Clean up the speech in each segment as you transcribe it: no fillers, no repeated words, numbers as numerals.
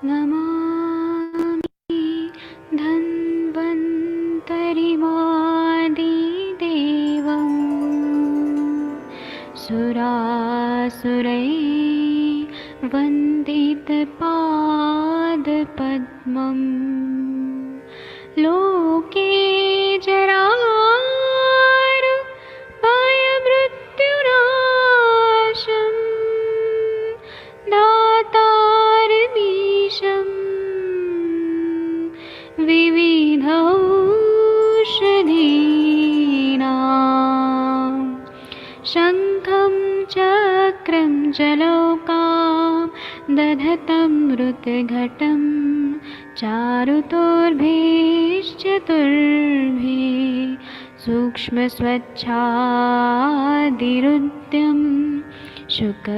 नमामि धन्वन्तरिमादिदेवं सुरासुरैर्वन्दितपादपद्मं लोके जरामृत्युनाशं दातारमीशं विविधौषधीनां शङ्खं चक्रं जलौकां दधतं मृतघटं चारुतोर्भिश्चतुर्भिः सूक्ष्मस्वच्छादिरुद्यं शुकपरिविलसन्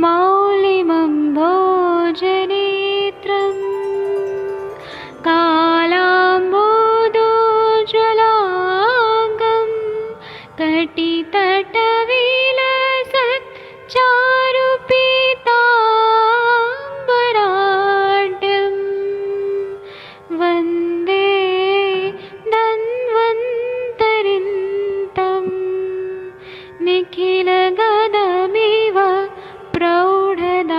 मौलिमं भोजनेत्रम् कालाम्बोदोज्ज्वलाङ्गं कटितटविलसत् चारुपीताम्बराढ्यं वन्दे धन्वन्तरिन्तं निखिलगदमिव प्रौढदावाग्निनीलम्।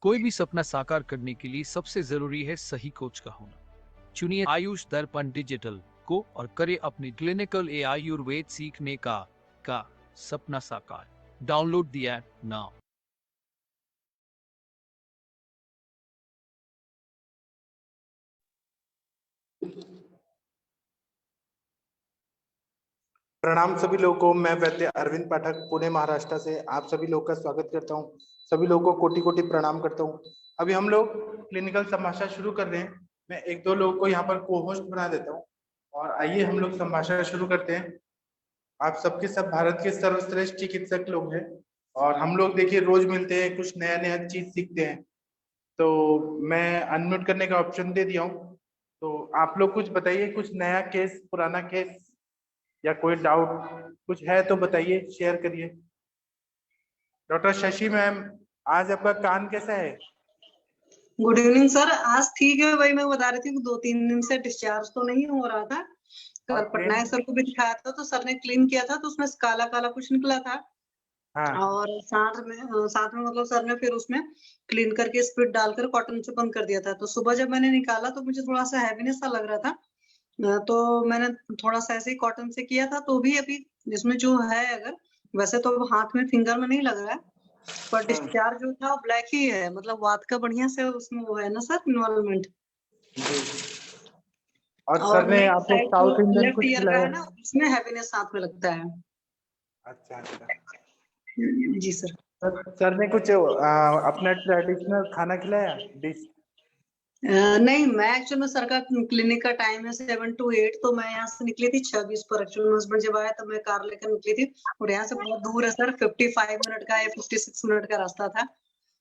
कोई भी सपना साकार करने के लिए सबसे जरूरी है सही कोच का होना। चुनिए आयुष दर्पण डिजिटल को और करे अपनी क्लिनिकल आयुर्वेद सीखने का सपना साकार। Download the app now. प्रणाम सभी लोगों को। मैं वैद्य अरविंद पाठक पुणे महाराष्ट्र से आप सभी लोगों का स्वागत करता हूं। सभी लोगों को कोटि कोटि प्रणाम करता हूं। अभी हम लोग क्लिनिकल संभाषण शुरू कर रहे हैं। मैं एक दो लोगों को यहाँ पर को होस्ट बना देता हूं और आइए हम लोग संभाषण शुरू करते हैं। आप सबके सब भारत के सर्वश्रेष्ठ चिकित्सक लोग हैं और हम लोग देखिए रोज मिलते हैं, कुछ नया नया चीज सीखते हैं। तो मैं अनम्यूट करने का ऑप्शन दे दिया हूँ, तो आप लोग कुछ बताइए, कुछ नया केस, पुराना केस या कोई डाउट कुछ है तो बताइए, शेयर करिए। डॉक्टर शशि मैम, आज आपका कान कैसा है? Good evening sir. आज ठीक है भाई, मैं बता रही थी 2-3 दिन से डिस्चार्ज तो नहीं हो रहा था। कल पटनायक सर को भी दिखाया था तो सर ने क्लीन किया था तो उसमें काला काला कुछ निकला था। हाँ। और साथ में मतलब सर ने फिर उसमें क्लीन करके स्पिरिट डालकर कॉटन से बंद कर दिया था। तो सुबह जब मैंने निकाला तो मुझे थोड़ा सा हैवीनेस सा लग रहा था, तो मैंने थोड़ा सा ऐसे ही कॉटन से किया था। तो भी अभी इसमें जो है, अगर वैसे तो हाथ में फिंगर में नहीं लग रहा है, पर डिस्चार्ज जो था ब्लैक ही है, मतलब वात का बढ़िया से उसमें वो है ना सर, इन्वॉल्वमेंट। और सर ने आपको साउथ इंडियन लेफ्ट कुछ ईयर का खिलाया? है ना, उसमें हैप्पीनेस साथ में लगता है। अच्छा अच्छा जी सर। सर ने कुछ अपना ट्रेडिशनल खाना खिलाया, डिश? नहीं, मैं एक्चुअल में सर का क्लिनिक का टाइम है 7 to 8, तो मैं यहाँ से निकली थी 26 पर। एक्चुअली हस्बैंड जब आया तब मैं कार लेकर निकली थी और यहाँ से बहुत दूर है सर, 55 मिनट का या 56 मिनट का रास्ता था।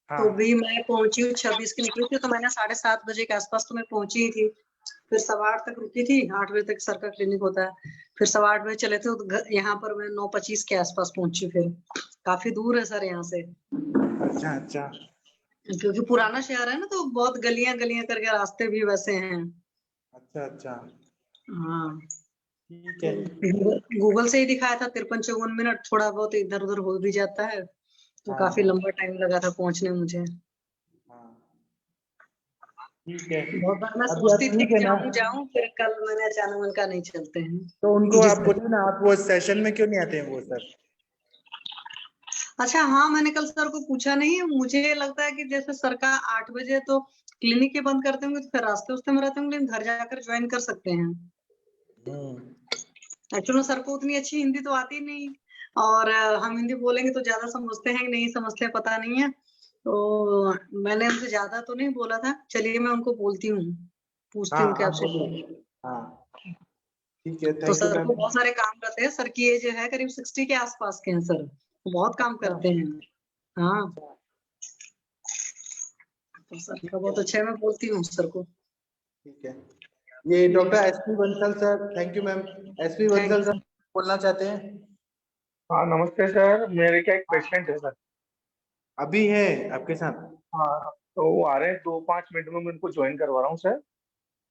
हाँ। तो भी मैं पहुंची हूँ 26 की निकली थी, तो मैंने 7:30 बजे के आसपास तो मैं पहुंची ही थी। फिर 8:15 तक रुकी थी, 8 बजे तक सर का क्लिनिक होता है। फिर 8:15 बजे चले थे तो यहाँ पर मैं 9:25 के आसपास पहुंची। फिर काफी दूर है सर यहाँ से। अच्छा अच्छा। क्योंकि पुराना शहर है ना, तो बहुत गलियां गलियां करके रास्ते भी वैसे हैं। अच्छा अच्छा, हाँ ठीक है। गूगल से ही दिखाया था 53-54 मिनट, थोड़ा बहुत इधर उधर हो भी जाता है तो हाँ काफी हाँ लंबा टाइम लगा था पहुंचने में मुझे। हाँ, ठीक है। बहुत बार मैं अभी आप सोचती थी ठीक कि है ना? जाऊं जाऊं, फिर कल मैंने अचानक मन का नहीं चलते हैं। तो उनको जी आप सर। बोलिए ना, आप वो सेशन में क्यों नहीं आते हैं वो सर? अच्छा हाँ, मैंने कल सर को पूछा नहीं। मुझे लगता है कि जैसे सर का 8 बजे तो क्लिनिक ही बंद करते होंगे, तो फिर रास्ते उस्ते में रहते होंगे, लेकिन घर जाकर ज्वाइन कर सकते हैं। एक्चुअली सर को उतनी अच्छी हिंदी तो आती नहीं, और हम हिंदी बोलेंगे तो ज्यादा समझते हैं कि नहीं समझते हैं पता नहीं है। तो मैंने उनसे ज्यादा तो नहीं बोला था। चलिए मैं उनको बोलती हूँ, पूछती हूँ कि हाँ आप आपसे। बोलिए। हाँ ठीक है, तो थैंक यू सर मैम। को बहुत सारे काम करते हैं। सर की एज है करीब 60 के आसपास के हैं सर, बहुत काम अच्छा करते हैं। हाँ तो सर का बहुत अच्छा है, मैं बोलती हूँ सर को। ठीक है, ये doctor SP Bansal sir, thank you ma'am. SP Bansal sir बोलना चाहते हैं? हाँ नमस्ते सर, मेरे क्या एक पेशेंट है सर। अभी है आपके साथ? हाँ तो वो आ रहे हैं 2-5 मिनट में, मैं उनको ज्वाइन करवा रहा हूँ सर।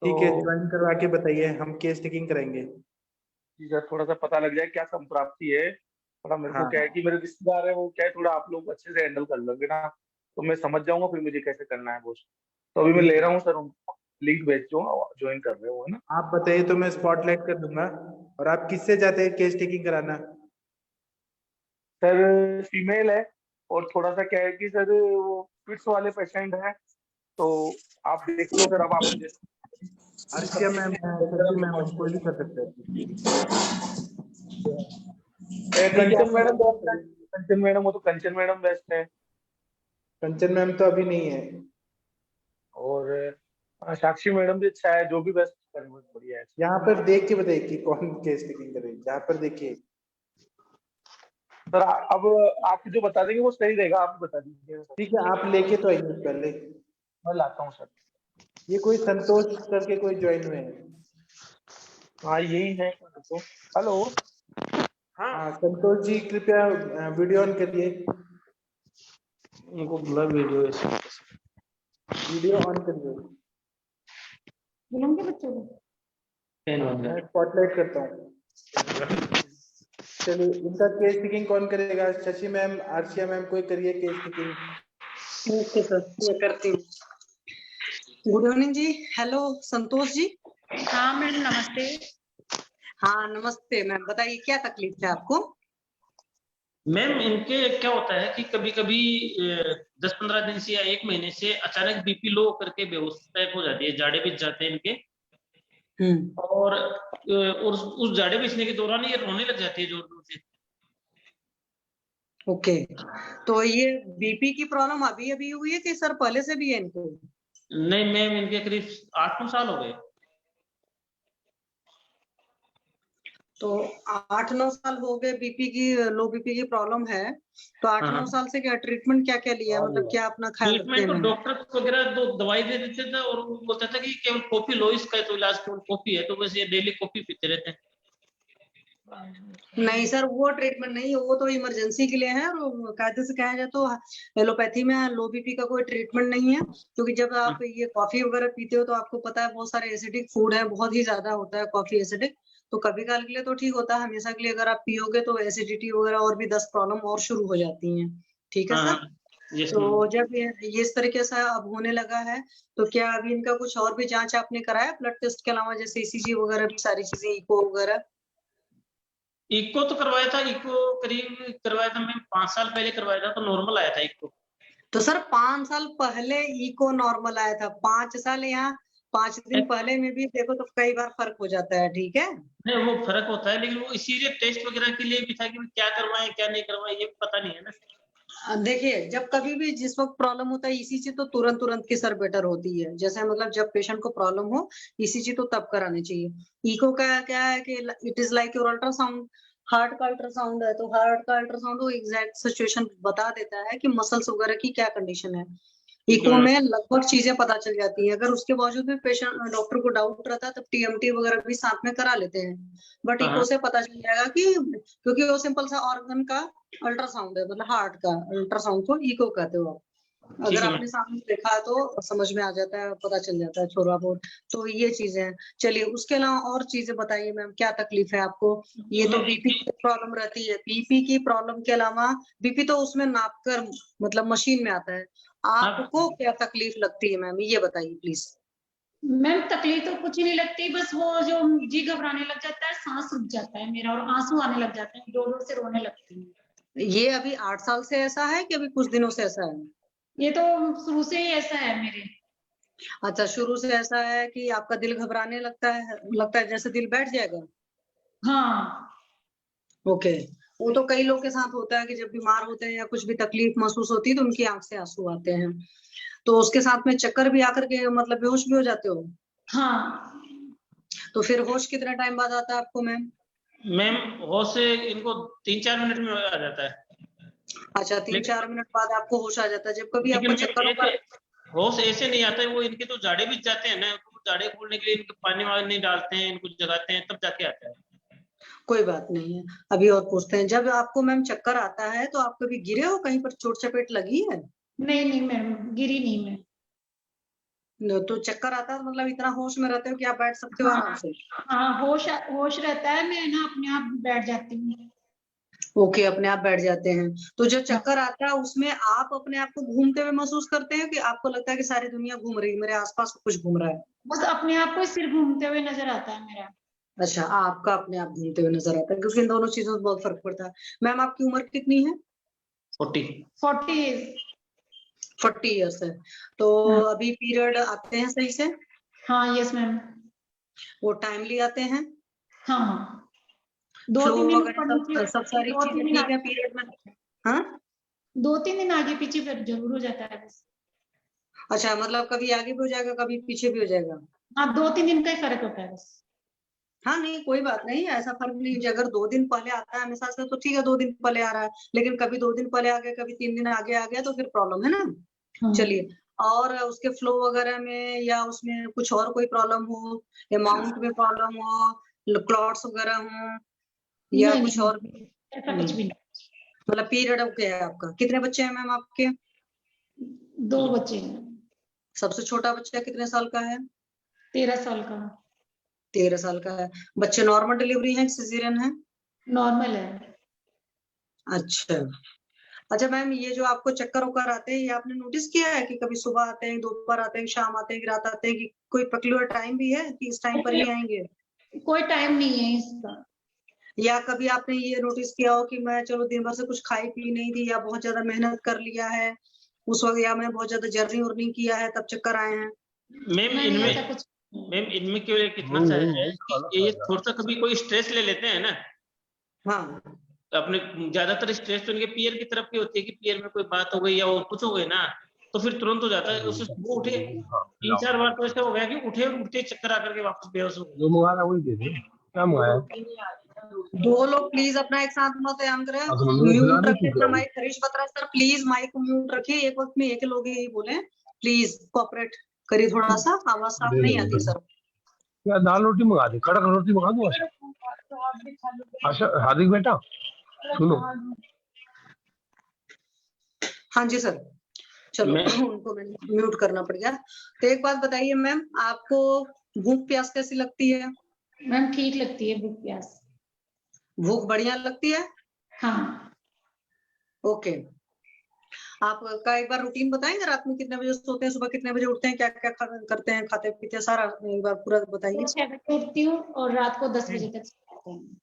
ठीक है, तो ज्वाइन करवा के बताइए, हम केस टेकिंग करेंगे। जी सर, थोड़ा सा पता लग जाए क्या संप्राप्ति है। थोड़ा मेरे को हाँ क्या है कि मेरे रिश्तेदार है, वो क्या है थोड़ा आप लोग अच्छे से हैंडल कर लोगे ना, तो मैं समझ जाऊंगा फिर मुझे कैसे करना है वो। तो अभी मैं ठीक ले है, रहा हूँ सर, उनको लिंक भेज दो, ज्वाइन कर रहे हो है ना। आप बताइए तो मैं स्पॉटलाइट कर दूंगा। और आप किससे जाते हैं केस टेकिंग कराना? सर फीमेल है, और थोड़ा सा क्या है कि सर वो फिट्स वाले पेशेंट है, तो आप देख लो सर, अब आप मुझे अर्शिया मैम है, शशि मैम है, कोई भी कर सकता है। ठीक है, कंचन आप मैडम मुझे बेस्ट है। बताइए। कंचन मैडम हो तो कंचन मैडम बेस्ट है। कंचन मैम तो अभी नहीं है। और साक्षी मैडम भी अच्छा है, जो भी बेस्ट करें वो बढ़िया है। यहाँ पर देख के बताइए कि कौन केस टेकिंग करे, यहाँ पर देखिए। सर अब आप जो बता देंगे वो सही रहेगा, आप बता दीजिए सर। ठीक है, आप लेके तो आइए पहले। मैं लाता हूँ सर। ये कोई संतोष करके कोई ज्वाइन हुए हैं? हाँ यही है तो। हेलो। हाँ संतोष जी, कृपया वीडियो ऑन करिए। उनको बोला वीडियो वीडियो ऑन करिए। बुलाऊंगे बच्चों को। मैं स्पॉटलाइट करता हूँ। चलिए, इनका केस टेकिंग कौन करेगा? शशि मैम, आर्शिया मैम, कोई करिए केस टेकिंग। ओके सर, मैं करती हूँ। गुड इवनिंग जी। हेलो संतोष जी। हाँ मैडम नमस्ते। हाँ नमस्ते मैम, बताइए क्या तकलीफ है आपको? मैम इनके क्या होता है कि कभी कभी 10-15 दिन से या 1 महीने से अचानक बीपी लो करके बेहोश टाइप हो जाती है, जाड़े बीत जाते हैं इनके। और उस जाड़े बीतने के दौरान ये रोने लग जाती है जोर जोर से। ओके, तो ये बीपी की प्रॉब्लम अभी अभी हुई है कि सर पहले से भी है इनको? नहीं मैम, इनके करीब 8-9 साल हो गए। तो 8-9 साल हो गए बीपी की, लो बीपी की प्रॉब्लम है, तो 8-9 हाँ। साल से क्या ट्रीटमेंट क्या क्या लिया, मतलब क्या अपना ख्याल रखते ट्रीटमेंट हैं तो मैम? डॉक्टर वगैरह दो दवाई दे देते थे, और वो बोलता था कि केवल कॉफी लो, इसका तो इलाज केवल कॉफी है, तो बस ये डेली कॉफी पीते रहते हैं। नहीं सर, वो ट्रीटमेंट नहीं है, वो तो इमरजेंसी के लिए है। और कायदे से कहा जाए तो एलोपैथी में लो बीपी का कोई ट्रीटमेंट नहीं है, क्योंकि जब आप ये कॉफी वगैरह पीते हो तो आपको पता है बहुत सारे एसिडिक फूड है, बहुत ही ज्यादा होता है कॉफी एसिडिक। तो कभी काल के लिए तो ठीक होता है, हमेशा के लिए अगर आप पियोगे तो एसिडिटी वगैरह और भी 10 प्रॉब्लम और शुरू हो जाती हैं। ठीक है हाँ सर। यस तो मैम। जब ये इस तरीके से अब होने लगा है, तो क्या अभी इनका कुछ और भी जांच आपने कराया ब्लड टेस्ट के अलावा, जैसे ईसीजी वगैरह भी सारी चीजें, इको वगैरह? इको तो करवाया था, इको करीब करवाया था मैम, 5 साल पहले करवाया था, तो नॉर्मल आया था इको। तो सर 5 साल पहले इको नॉर्मल आया था, 5 साल यहाँ 5 दिन पहले में भी देखो तो कई बार फर्क हो जाता है। ठीक है, नहीं वो फर्क होता है, लेकिन वो इसीलिए टेस्ट वगैरह के लिए भी था कि क्या करवाएं क्या नहीं करवाएं, ये पता नहीं है ना। देखिए जब कभी भी जिस वक्त प्रॉब्लम होता है ईसीजी तो तुरंत तुरंत की सर बेटर होती है, जैसे मतलब जब पेशेंट को प्रॉब्लम हो ईसीजी तो तब करानी चाहिए। इको का क्या है कि it is like your ultrasound, heart का अल्ट्रासाउंड है, तो हार्ट का अल्ट्रासाउंड वो एग्जैक्ट सिचुएशन बता देता है कि मसल्स वगैरह की क्या कंडीशन है। इको में लगभग चीजें पता चल जाती है, अगर उसके बावजूद भी पेशेंट डॉक्टर को डाउट रहता है तब टीएमटी वगैरह भी साथ में करा लेते हैं। बट इको हाँ से पता चल जाएगा कि, क्योंकि वो सिंपल सा ऑर्गन का अल्ट्रासाउंड है, मतलब हार्ट का अल्ट्रासाउंड को इको कहते हो आप। ठीक अगर है आपने सामने देखा है तो समझ में आ जाता है, पता चल जाता है थोड़ा बहुत। तो ये चीजें हैं। चलिए उसके अलावा और चीजें बताइए मैम, क्या तकलीफ है आपको? ये तो मैम। बीपी की प्रॉब्लम रहती है, बीपी की प्रॉब्लम के अलावा बीपी तो उसमें नाप कर मतलब मशीन में आता है, आपको क्या तकलीफ लगती है मैम, ये बताइए प्लीज। मैम तकलीफ तो कुछ ही नहीं लगती, बस वो जो जी घबराने लग जाता है, सांस रुक जाता है मेरा, और आंसू आने लग जाते हैं, जोर जोर से रोने लगती हूँ। ये अभी 8 साल से ऐसा है कि अभी कुछ दिनों से ऐसा है? ये तो शुरू से ही ऐसा है मेरे। अच्छा, शुरू से ऐसा है कि आपका दिल घबराने लगता है जैसे दिल बैठ जाएगा? हाँ ओके, वो तो कई लोग के साथ होता है कि जब बीमार होते हैं या कुछ भी तकलीफ महसूस होती है तो उनकी आंख से आंसू आते हैं। तो उसके साथ में चक्कर भी आकर के मतलब बेहोश भी हो जाते हो? हाँ। तो फिर होश कितना टाइम बाद आता है आपको मैम? मैम होश से इनको 3-4 मिनट में आ जाता है। अच्छा, 3-4 मिनट बाद आपको होश आ जाता है, जब कभी आपको लेकिन मैम चक्कर ऐसे होश ऐसे नहीं आता है, वो इनके तो जाड़े भी जाते हैं ना, तो जाड़े खोलने के लिए इनके पानी वानी नहीं डालते हैं, इनको जगाते हैं तब जाके आता है। कोई बात नहीं है, अभी और पूछते हैं। जब आपको मैम चक्कर आता है तो आप कभी गिरे हो, कहीं पर चोट चपेट लगी है? नहीं नहीं मैम, गिरी नहीं मैं। तो चक्कर आता है तो मतलब इतना होश में रहते हो कि आप बैठ सकते हो आराम से? हाँ, होश रहता है, मैं ना अपने आप बैठ जाती हूँ। ओके, अपने आप बैठ जाते हैं। तो जो चक्कर आता है उसमें आप अपने आप को घूमते हुए महसूस करते हैं कि आपको लगता है कि सारी दुनिया घूम रही है, मेरे आसपास कुछ घूम रहा है? बस अपने आप को सिर घूमते हुए नजर आता है मेरा। अच्छा, आपका अपने आप घूमते हुए नजर आता है, क्योंकि इन दोनों चीजों से बहुत फर्क पड़ता है। मैम आपकी उम्र कितनी है? 40। 40 ईयर्स है। तो अभी पीरियड आते हैं सही से? हाँ, यस मैम। वो टाइमली आते हैं? हाँ, फ्लो 2-3 दिन वगैरह सब सारी चीजें ठीक है पीरियड में? हाँ, 2-3 दिन आगे पीछे फिर जरूर हो जाता है बस। अच्छा, मतलब कभी आगे भी हो जाएगा, कभी पीछे भी हो जाएगा? हाँ, 2-3 दिन का ही फर्क होता है बस। हाँ, नहीं कोई बात नहीं, ऐसा फर्क नहीं है। अगर 2 दिन पहले आता है हमेशा से तो ठीक है, 2 दिन पहले आ रहा है, लेकिन कभी 2 दिन पहले आ गया, कभी 3 दिन आगे आ गया तो फिर प्रॉब्लम है ना। चलिए, और उसके फ्लो वगैरह में या उसमें कुछ और कोई प्रॉब्लम हो, या माउंट में प्रॉब्लम हो, क्लॉट्स वगैरह हो, या नहीं, कुछ नहीं, और? ऐसा कुछ भी नहीं। मतलब पीरियड ओके है आपका? कितने बच्चे हैं मैम आपके? 2 बच्चे हैं। सबसे छोटा बच्चा कितने साल का है? 13 साल का। 13 साल का है। बच्चे नॉर्मल डिलीवरी है, सिजेरियन है? नॉर्मल है। अच्छा। अच्छा मैम, ये जो आपको चक्कर वक्कर आते हैं, ये आपने नोटिस किया है कि कभी सुबह आते हैं, दोपहर आते हैं, शाम आते हैं, कि रात आते हैं, कि कोई पर्टिकुलर टाइम भी है कि इस टाइम पर ही आएंगे? कोई टाइम नहीं है इसका। या कभी आपने ये नोटिस किया हो कि मैं चलो दिन भर से कुछ खाई पी नहीं थी, या बहुत ज्यादा मेहनत कर लिया है उस वक्त, या मैं बहुत ज्यादा जर्नी उर्नी किया है तब चक्कर आए हैं? मैम नहीं, इनमें ऐसा कुछ मैम इनमें केवल एक इतना सा है कि ये थोड़ा सा कभी कोई स्ट्रेस ले लेते हैं ना, हाँ, अपने ज्यादातर स्ट्रेस तो इनके पीयर की तरफ की होती है कि पीयर में कोई बात हो गई या और कुछ हो गई ना, तो फिर तुरंत हो जाता है। उससे सुबह उठे 3-4 बार तो ऐसा हो गया कि उठे और उठते चक्कर आकर के वापस बेहोश हो गए। जो मंगाया वही दे दे, क्या मंगाया? 2 लोग प्लीज अपना एक साथ मत ध्यान करें, अब तो मम्मी म्यूट बुला रखिए रही थी अपना mic. Harish Batra sir please mic को म्यूट रखिए, एक वक्त में एक लोग ही बोले, प्लीज कोऑपरेट करिए थोड़ा सा, आवाज साफ नहीं आती सर। क्या दाल रोटी मंगा दे, कड़क रोटी मंगा दूं? अच्छा हार्दिक बेटा सुनो, हाँ जी सर, चलो मैं उनको मैंने म्यूट करना पड़ गया। तो एक बात बताइए मैम, आपको भूख प्यास कैसी लगती है? मैम ठीक लगती है भूख प्यास। भूख बढ़िया लगती है? हाँ, ओके। आपका एक बार रूटीन बताएंगे, रात में कितने बजे सोते हैं, सुबह कितने बजे उठते हैं, क्या क्या करते हैं, खाते पीते हैं, सारा एक बार पूरा बताइए। 6 बजे उठती हूँ और रात को 10 बजे तक सोते हैं।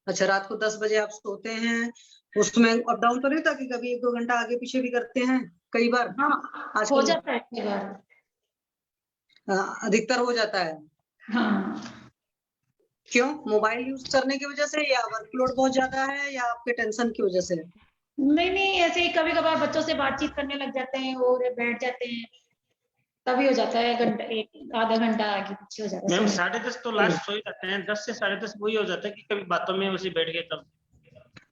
अच्छा, रात को 10 बजे आप सोते हैं, उसमें अप डाउन तो नहीं होता कि कभी 1-2 घंटा आगे पीछे भी करते हैं कई बार? हाँ, हो आजकल जाता है कई बार। अधिकतर हो जाता है। हाँ, क्यों? मोबाइल यूज करने की वजह से, या वर्कलोड बहुत ज्यादा है, या आपके टेंशन की वजह से? नहीं नहीं, ऐसे ही कभी कभार बच्चों से बातचीत करने लग जाते हैं और बैठ जाते हैं, तभी हो जाता है घंटा, एक आधा घंटा आगे पीछे हो जाता है। मैम 10:30 तो लास्ट सो ही जाते हैं, 10 से 10:30 वही हो जाता है कि कभी बातों में उसे बैठ गए तब।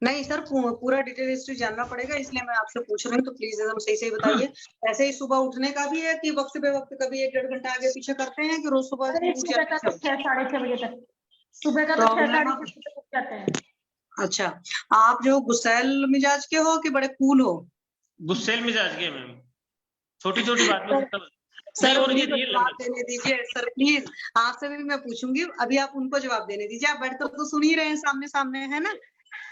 नहीं सर, पूरा डिटेल हिस्ट्री जानना पड़ेगा, इसलिए मैं आपसे पूछ रही हूँ, तो प्लीज एकदम सही सही बताइए। ऐसे ही सुबह उठने का भी है कि वक्त पे वक्त कभी 1-1.5 घंटा आगे पीछे करते हैं, कि रोज सुबह अरे, उठ सुबह का जाते तो हैं? 6-6:30 बजे तक, सुबह का तो तो 6-6:30 मैम बजे तक उठ जाते हैं। अच्छा, आप जो गुस्सैल मिजाज के हो कि बड़े कूल हो? गुस्सेल मिजाज के मैम, छोटी छोटी बात में गुस्सा नहीं, सर और ये उन्हीं को रियल जवाब देने दीजिए सर प्लीज, आपसे भी मैं पूछूंगी, अभी आप उनको जवाब देने दीजिए, आप बैठकर तो सुन ही रहे हैं, सामने सामने है ना?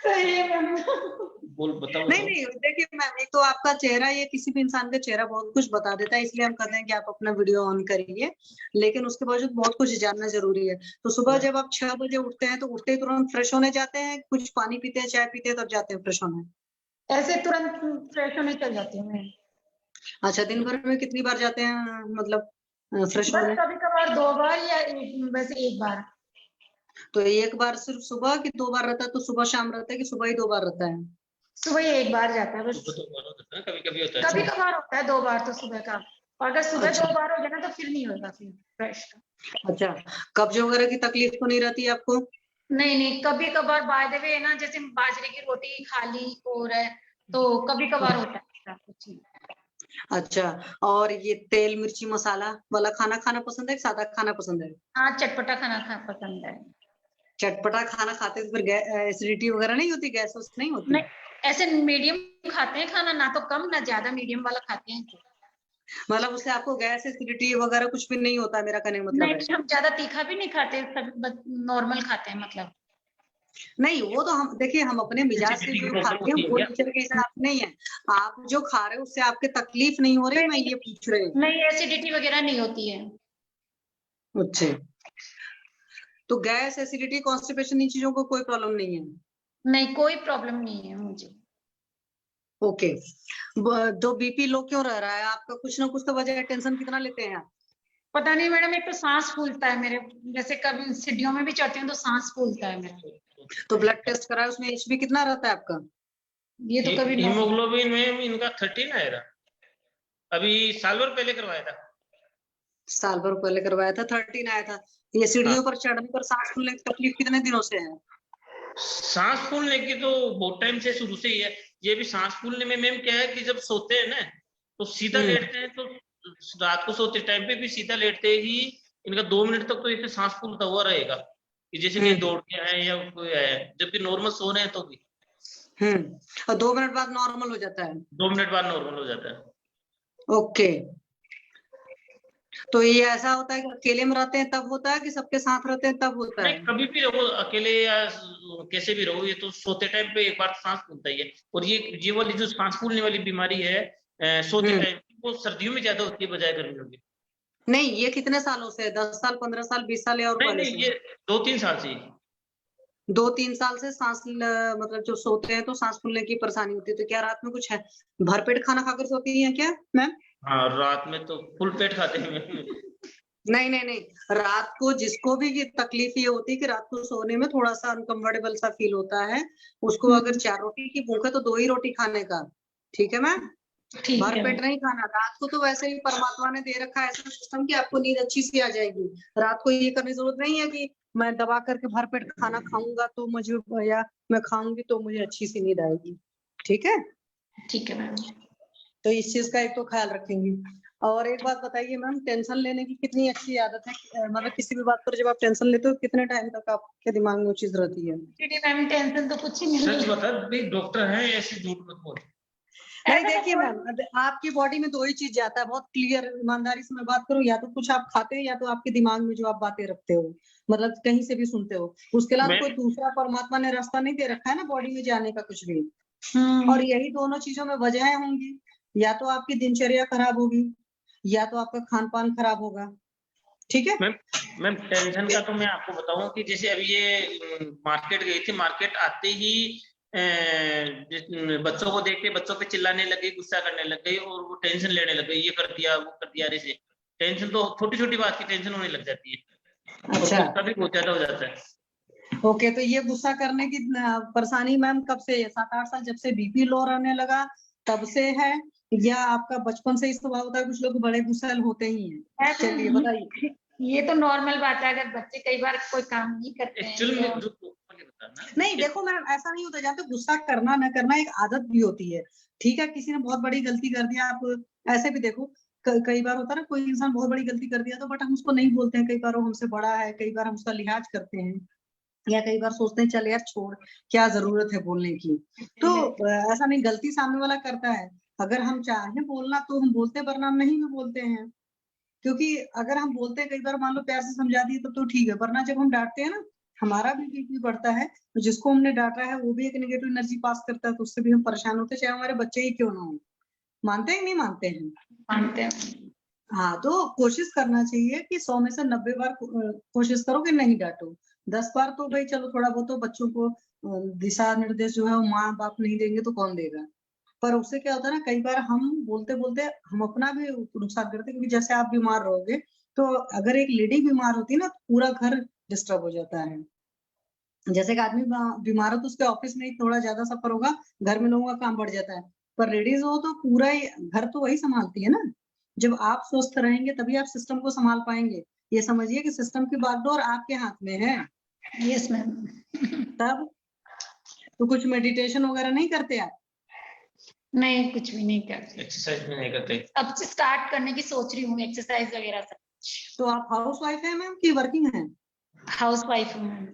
सही है मैम। बोल बताओ नहीं नहीं, देखिए मैम, एक तो आपका चेहरा, ये किसी भी इंसान का चेहरा बहुत कुछ बता देता है, इसलिए हम कहते हैं कि आप अपना वीडियो ऑन करिए, लेकिन उसके बावजूद बहुत कुछ जानना जरूरी है। तो सुबह जब आप 6 बजे उठते हैं तो उठते ही तुरंत फ्रेश होने जाते हैं, कुछ पानी पीते हैं, चाय पीते हैं, तब जाते हैं फ्रेश होने? ऐसे तुरंत फ्रेश होने चल जाती हूँ मैं। अच्छा, दिन भर में कितनी बार जाते हैं, मतलब फ्रेश बस होने? कभी कभार 2 बार या बस 1 बार। तो एक बार सिर्फ सुबह, कि 2 बार रहता है? तो सुबह शाम रहता है कि सुबह ही 2 बार रहता है? सुबह ही 1 बार जाता है बस। कभी कभी होता है। कभी कभार होता है 2 बार तो सुबह का, और अगर सुबह अच्छा। 2 बार हो गया ना तो फिर नहीं होगा फिर फ्रेश। अच्छा, कब्ज वगैरह की तकलीफ तो नहीं रहती आपको? नहीं नहीं, कभी कभार बाय द वे ना, जैसे बाजरे की रोटी खा ली और है तो कभी कभार होता है ऐसा कुछ नहीं। अच्छा, और ये तेल मिर्ची मसाला वाला खाना खाना पसंद है कि सादा खाना पसंद है? हाँ, चटपटा खाना पसंद है। चटपटा खाना खाते तो फिर एसिडिटी वगैरह नहीं होती, गैस वैस नहीं होती? नहीं, ऐसे मीडियम खाते हैं खाना, ना तो कम ना ज्यादा, मीडियम वाला खाते हैं। मतलब उससे आपको गैस एसिडिटी वगैरह कुछ भी नहीं होता, मेरा कहने का मतलब है। नहीं, हम ज्यादा तीखा भी नहीं खाते, नॉर्मल खाते हैं मतलब। नहीं, वो तो हम देखिए, हम अपने मिजाज से एसिडिटी की जो प्रॉब्लम खाते हैं होती है वो क्या? नेचर के हिसाब से नहीं है। आप जो खा रहे हो उससे आपके तकलीफ नहीं हो रही, मैं ये पूछ रही हूँ। नहीं, एसिडिटी वगैरह नहीं होती है। अच्छा, तो गैस एसिडिटी कॉन्स्टिपेशन इन चीजों को कोई प्रॉब्लम नहीं है? नहीं, कोई प्रॉब्लम नहीं है मुझे। ओके। जो बीपी लो क्यों रह रहा है आपका? कुछ ना कुछ तो वजह है, टेंशन कितना लेते हैं आप? पता नहीं मैडम, एक तो सांस फूलता है मेरे, जैसे कभी सीढ़ियों में भी चढ़ती हूँ तो सांस फूलता है मेरा। तो ब्लड टेस्ट कराए, उसमें एचबी कितना रहता है आपका? ये तो कभी हीमोग्लोबिन में इनका 13 आएगा, अभी साल भर पहले करवाया था। साल भर पहले करवाया था, 13 आया था। ये सीढ़ियों पर चढ़ने पर सांस फूलने की तकलीफ कितने दिनों से है? सांस फूलने की तो बहुत टाइम से शुरू से ही है। ये भी सांस फूलने में मैम क्या है कि जब सोते हैं ना तो सीधा लेटते हैं, तो रात को सोते टाइम पे भी सीधा लेटते ही इनका 2 मिनट तक तो इसे सांस फूलता हुआ रहेगा, कि जैसे कि दौड़ के आए या कोई आया है, जबकि नॉर्मल सो रहे हैं तो भी। और 2 मिनट बाद नॉर्मल हो जाता है? 2 मिनट बाद नॉर्मल हो जाता है। ओके। तो ये ऐसा होता है कि अकेले में रहते हैं तब होता है कि सबके साथ रहते हैं तब होता नहीं, है? कभी भी रहो अकेले या कैसे भी रहो, ये तो सोते टाइम पे एक बार सांस फूलता ही है। और ये वाली जो सांस फूलने वाली बीमारी है सोते टाइम, वो सर्दियों में ज्यादा होती है बजाय गर्मियों में। नहीं, ये कितने सालों से? 10 साल, 15 साल, 20 साल या और नहीं पहले नहीं, से? ये 2-3 साल से ही। 2-3 साल से मतलब जो सोते हैं तो सांस फूलने की परेशानी होती है, तो क्या रात में कुछ है भरपेट खाना खाकर सोती हैं क्या मैम? हाँ, रात में तो फुल पेट खाते हैं मैम। नहीं नहीं नहीं, रात को जिसको भी ये तकलीफ ये होती है कि रात को सोने में थोड़ा सा अनकंफर्टेबल सा फील होता है, उसको अगर 4 रोटी की भूख है तो 2 ही रोटी खाने का, ठीक है मैम? ठीक है। भरपेट नहीं खाना। रात को तो वैसे ही परमात्मा ने दे रखा है ऐसा सिस्टम कि आपको नींद अच्छी सी आ जाएगी। रात को ये करने की जरूरत नहीं है कि मैं दबा करके भरपेट खाना खाऊंगा तो मुझे, या मैं खाऊंगी तो मुझे अच्छी सी नींद आएगी। ठीक है? ठीक है मैम। तो इस चीज का एक तो ख्याल रखेंगी। और एक बात बताइए मैम, टेंशन लेने की कितनी अच्छी आदत है? मतलब किसी भी बात पर जब आप टेंशन लेते हो कितने टाइम तक आपके दिमाग में वो चीज रहती है? मैम, टेंशन तो कुछ ही नहीं सच है। बता भाई, डॉक्टर है ऐसे झूठ मत बोल। नहीं देखिए मैम, आपकी बॉडी में 2 ही चीज जाता है, बहुत क्लियर ईमानदारी से मैं बात करूं, या तो कुछ आप खाते हो या तो आपके दिमाग में जो आप बातें रखते हो, मतलब कहीं से भी सुनते हो, उसके अलावा कोई दूसरा परमात्मा ने रास्ता नहीं दे रखा है ना बॉडी में जाने का कुछ भी। और यही दोनों चीजों में वजहें होंगी, या तो आपकी दिनचर्या खराब होगी या तो आपका खान पान खराब होगा। ठीक है मैम, टेंशन का तो मैं आपको बताऊं कि जैसे अभी ये मार्केट गई थी, मार्केट आते ही बच्चों को देख के बच्चों पे चिल्लाने लगी, गुस्सा करने लग गई और वो टेंशन लेने लग गई, ये कर दिया वो कर दिया। ऐसे टेंशन तो छोटी छोटी बात की टेंशन होने लग जाती है। अच्छा, गुस्सा भी बहुत ज्यादा हो जाता है। ओके। तो ये गुस्सा करने की परेशानी मैम कब से है? 7-8 साल जब से बीपी लो रहने लगा तब से है, या आपका बचपन से ही स्वभाव होता है? कुछ लोग बड़े गुस्सैल होते ही हैं। चलिए बताइए। ये तो नॉर्मल बात है, अगर बच्चे कई बार कोई काम नहीं करते हैं एक्चुअल में तो... नहीं देखो मैम, ऐसा नहीं होता, जहाँ पे गुस्सा करना न करना एक आदत भी होती है। ठीक है, किसी ने बहुत बड़ी गलती कर दिया, आप ऐसे भी देखो कई बार होता है ना, कोई इंसान बहुत बड़ी गलती कर दिया तो बट हम उसको नहीं बोलते हैं, कई बार वो हमसे बड़ा है, कई बार हम उसका लिहाज करते हैं, या कई बार सोचते हैं चल यार छोड़, क्या जरूरत है बोलने की। तो ऐसा नहीं, गलती सामने वाला करता है, अगर हम चाहें बोलना तो हम बोलते, वरना हम नहीं भी बोलते हैं। क्योंकि अगर हम बोलते हैं, कई बार मान लो प्यार से समझा दिए तो ठीक है, वरना जब हम डांटते हैं ना, हमारा भी बीपी बढ़ता है, तो जिसको हमने डांटा है वो भी एक नेगेटिव एनर्जी पास करता है, तो उससे भी हम परेशान होते हैं, चाहे हमारे बच्चे ही क्यों ना हो। मानते हैं कि नहीं मानते हैं? मानते हैं। हाँ, तो कोशिश करना चाहिए कि 100 में से 90 बार कोशिश करो कि नहीं डांटो। 10 बार तो भाई चलो थोड़ा बहुत तो बच्चों को दिशा निर्देश जो है वो माँ बाप नहीं देंगे तो कौन देगा। पर उससे क्या होता है ना, कई बार हम बोलते बोलते हम अपना भी नुकसान करते हैं, क्योंकि जैसे आप बीमार रहोगे तो अगर एक लेडी बीमार होती है ना तो पूरा घर डिस्टर्ब हो जाता है। जैसे कि आदमी बीमार हो तो उसके ऑफिस में ही थोड़ा ज्यादा सफर होगा, घर में लोगों का काम बढ़ जाता है, पर लेडीज हो तो पूरा ही घर तो वही संभालती है ना। जब आप स्वस्थ रहेंगे तभी आप सिस्टम को संभाल पाएंगे। ये समझिए कि सिस्टम की बागडोर आपके हाथ में है। Yes ma'am. तब तो कुछ मेडिटेशन वगैरह नहीं करते आप? नहीं, कुछ भी नहीं करती। एक्सरसाइज भी नहीं करते? अब से स्टार्ट करने की सोच रही हूँ, एक्सरसाइज वगैरह सब। तो आप हाउस वाइफ है मैम कि वर्किंग है? हाउस वाइफ हूँ मैं।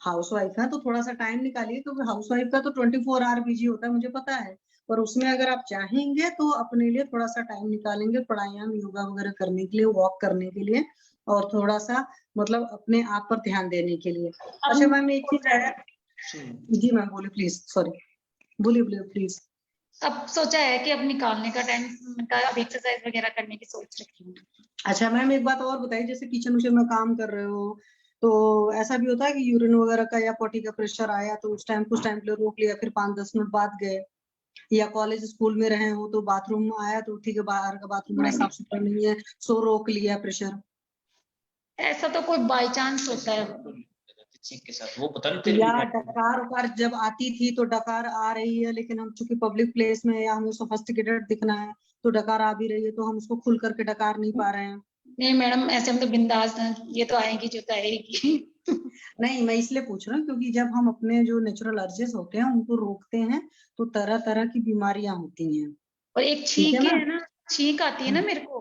हाउस वाइफ है तो थोड़ा सा टाइम निकालिए, क्योंकि हाउस वाइफ का तो 24 आवर बिजी होता है, मुझे पता है। पर उसमें अगर आप चाहेंगे तो अपने लिए थोड़ा सा टाइम निकालेंगे प्राणायाम योगा वगैरह करने के लिए, वॉक करने के लिए, और थोड़ा सा मतलब अपने आप पर ध्यान देने के लिए। अच्छा मैम एक चीज है। जी मैम बोलिए प्लीज, सॉरी, बोलिए बोलिए प्लीज। अब सोचा है कि अब निकालने का टाइम का, अब एक्सरसाइज वगैरह करने की सोच रखी हूँ। अच्छा मैम एक बात और बताइए, जैसे किचन विचन में काम कर रहे हो तो ऐसा भी होता है कि यूरिन वगैरह का या पोटी का प्रेशर आया तो उस टाइम कुछ टाइम के लिए रोक लिया, फिर 5-10 मिनट बाद गए, या कॉलेज स्कूल में रहे हो तो बाथरूम आया तो ठीक है बाहर का बाथरूम बड़ा साफ सुथरा नहीं है, सो रोक लिया प्रेशर? ऐसा तो कोई बाई चांस होता है। चीख के साथ वो पता नहीं तेरे या भी डकार उकार जब आती थी तो डकार आ रही है, लेकिन हम चूंकि पब्लिक प्लेस में या हमें सोफिस्टिकेटेड दिखना है तो डकार आ भी रही है, तो हम उसको खुल करके डकार नहीं पा रहे हैं। नहीं मैडम, ऐसे हम तो बिंदास हैं, ये तो आएगी जो तो आएगी। नहीं मैं इसलिए पूछ रहा हूँ क्योंकि जब हम अपने जो नेचुरल अर्जेस होते हैं उनको रोकते हैं तो तरह तरह की बीमारियां होती हैं। और एक ठीक है छींक ना? है ना, छींक आती है ना मेरे को,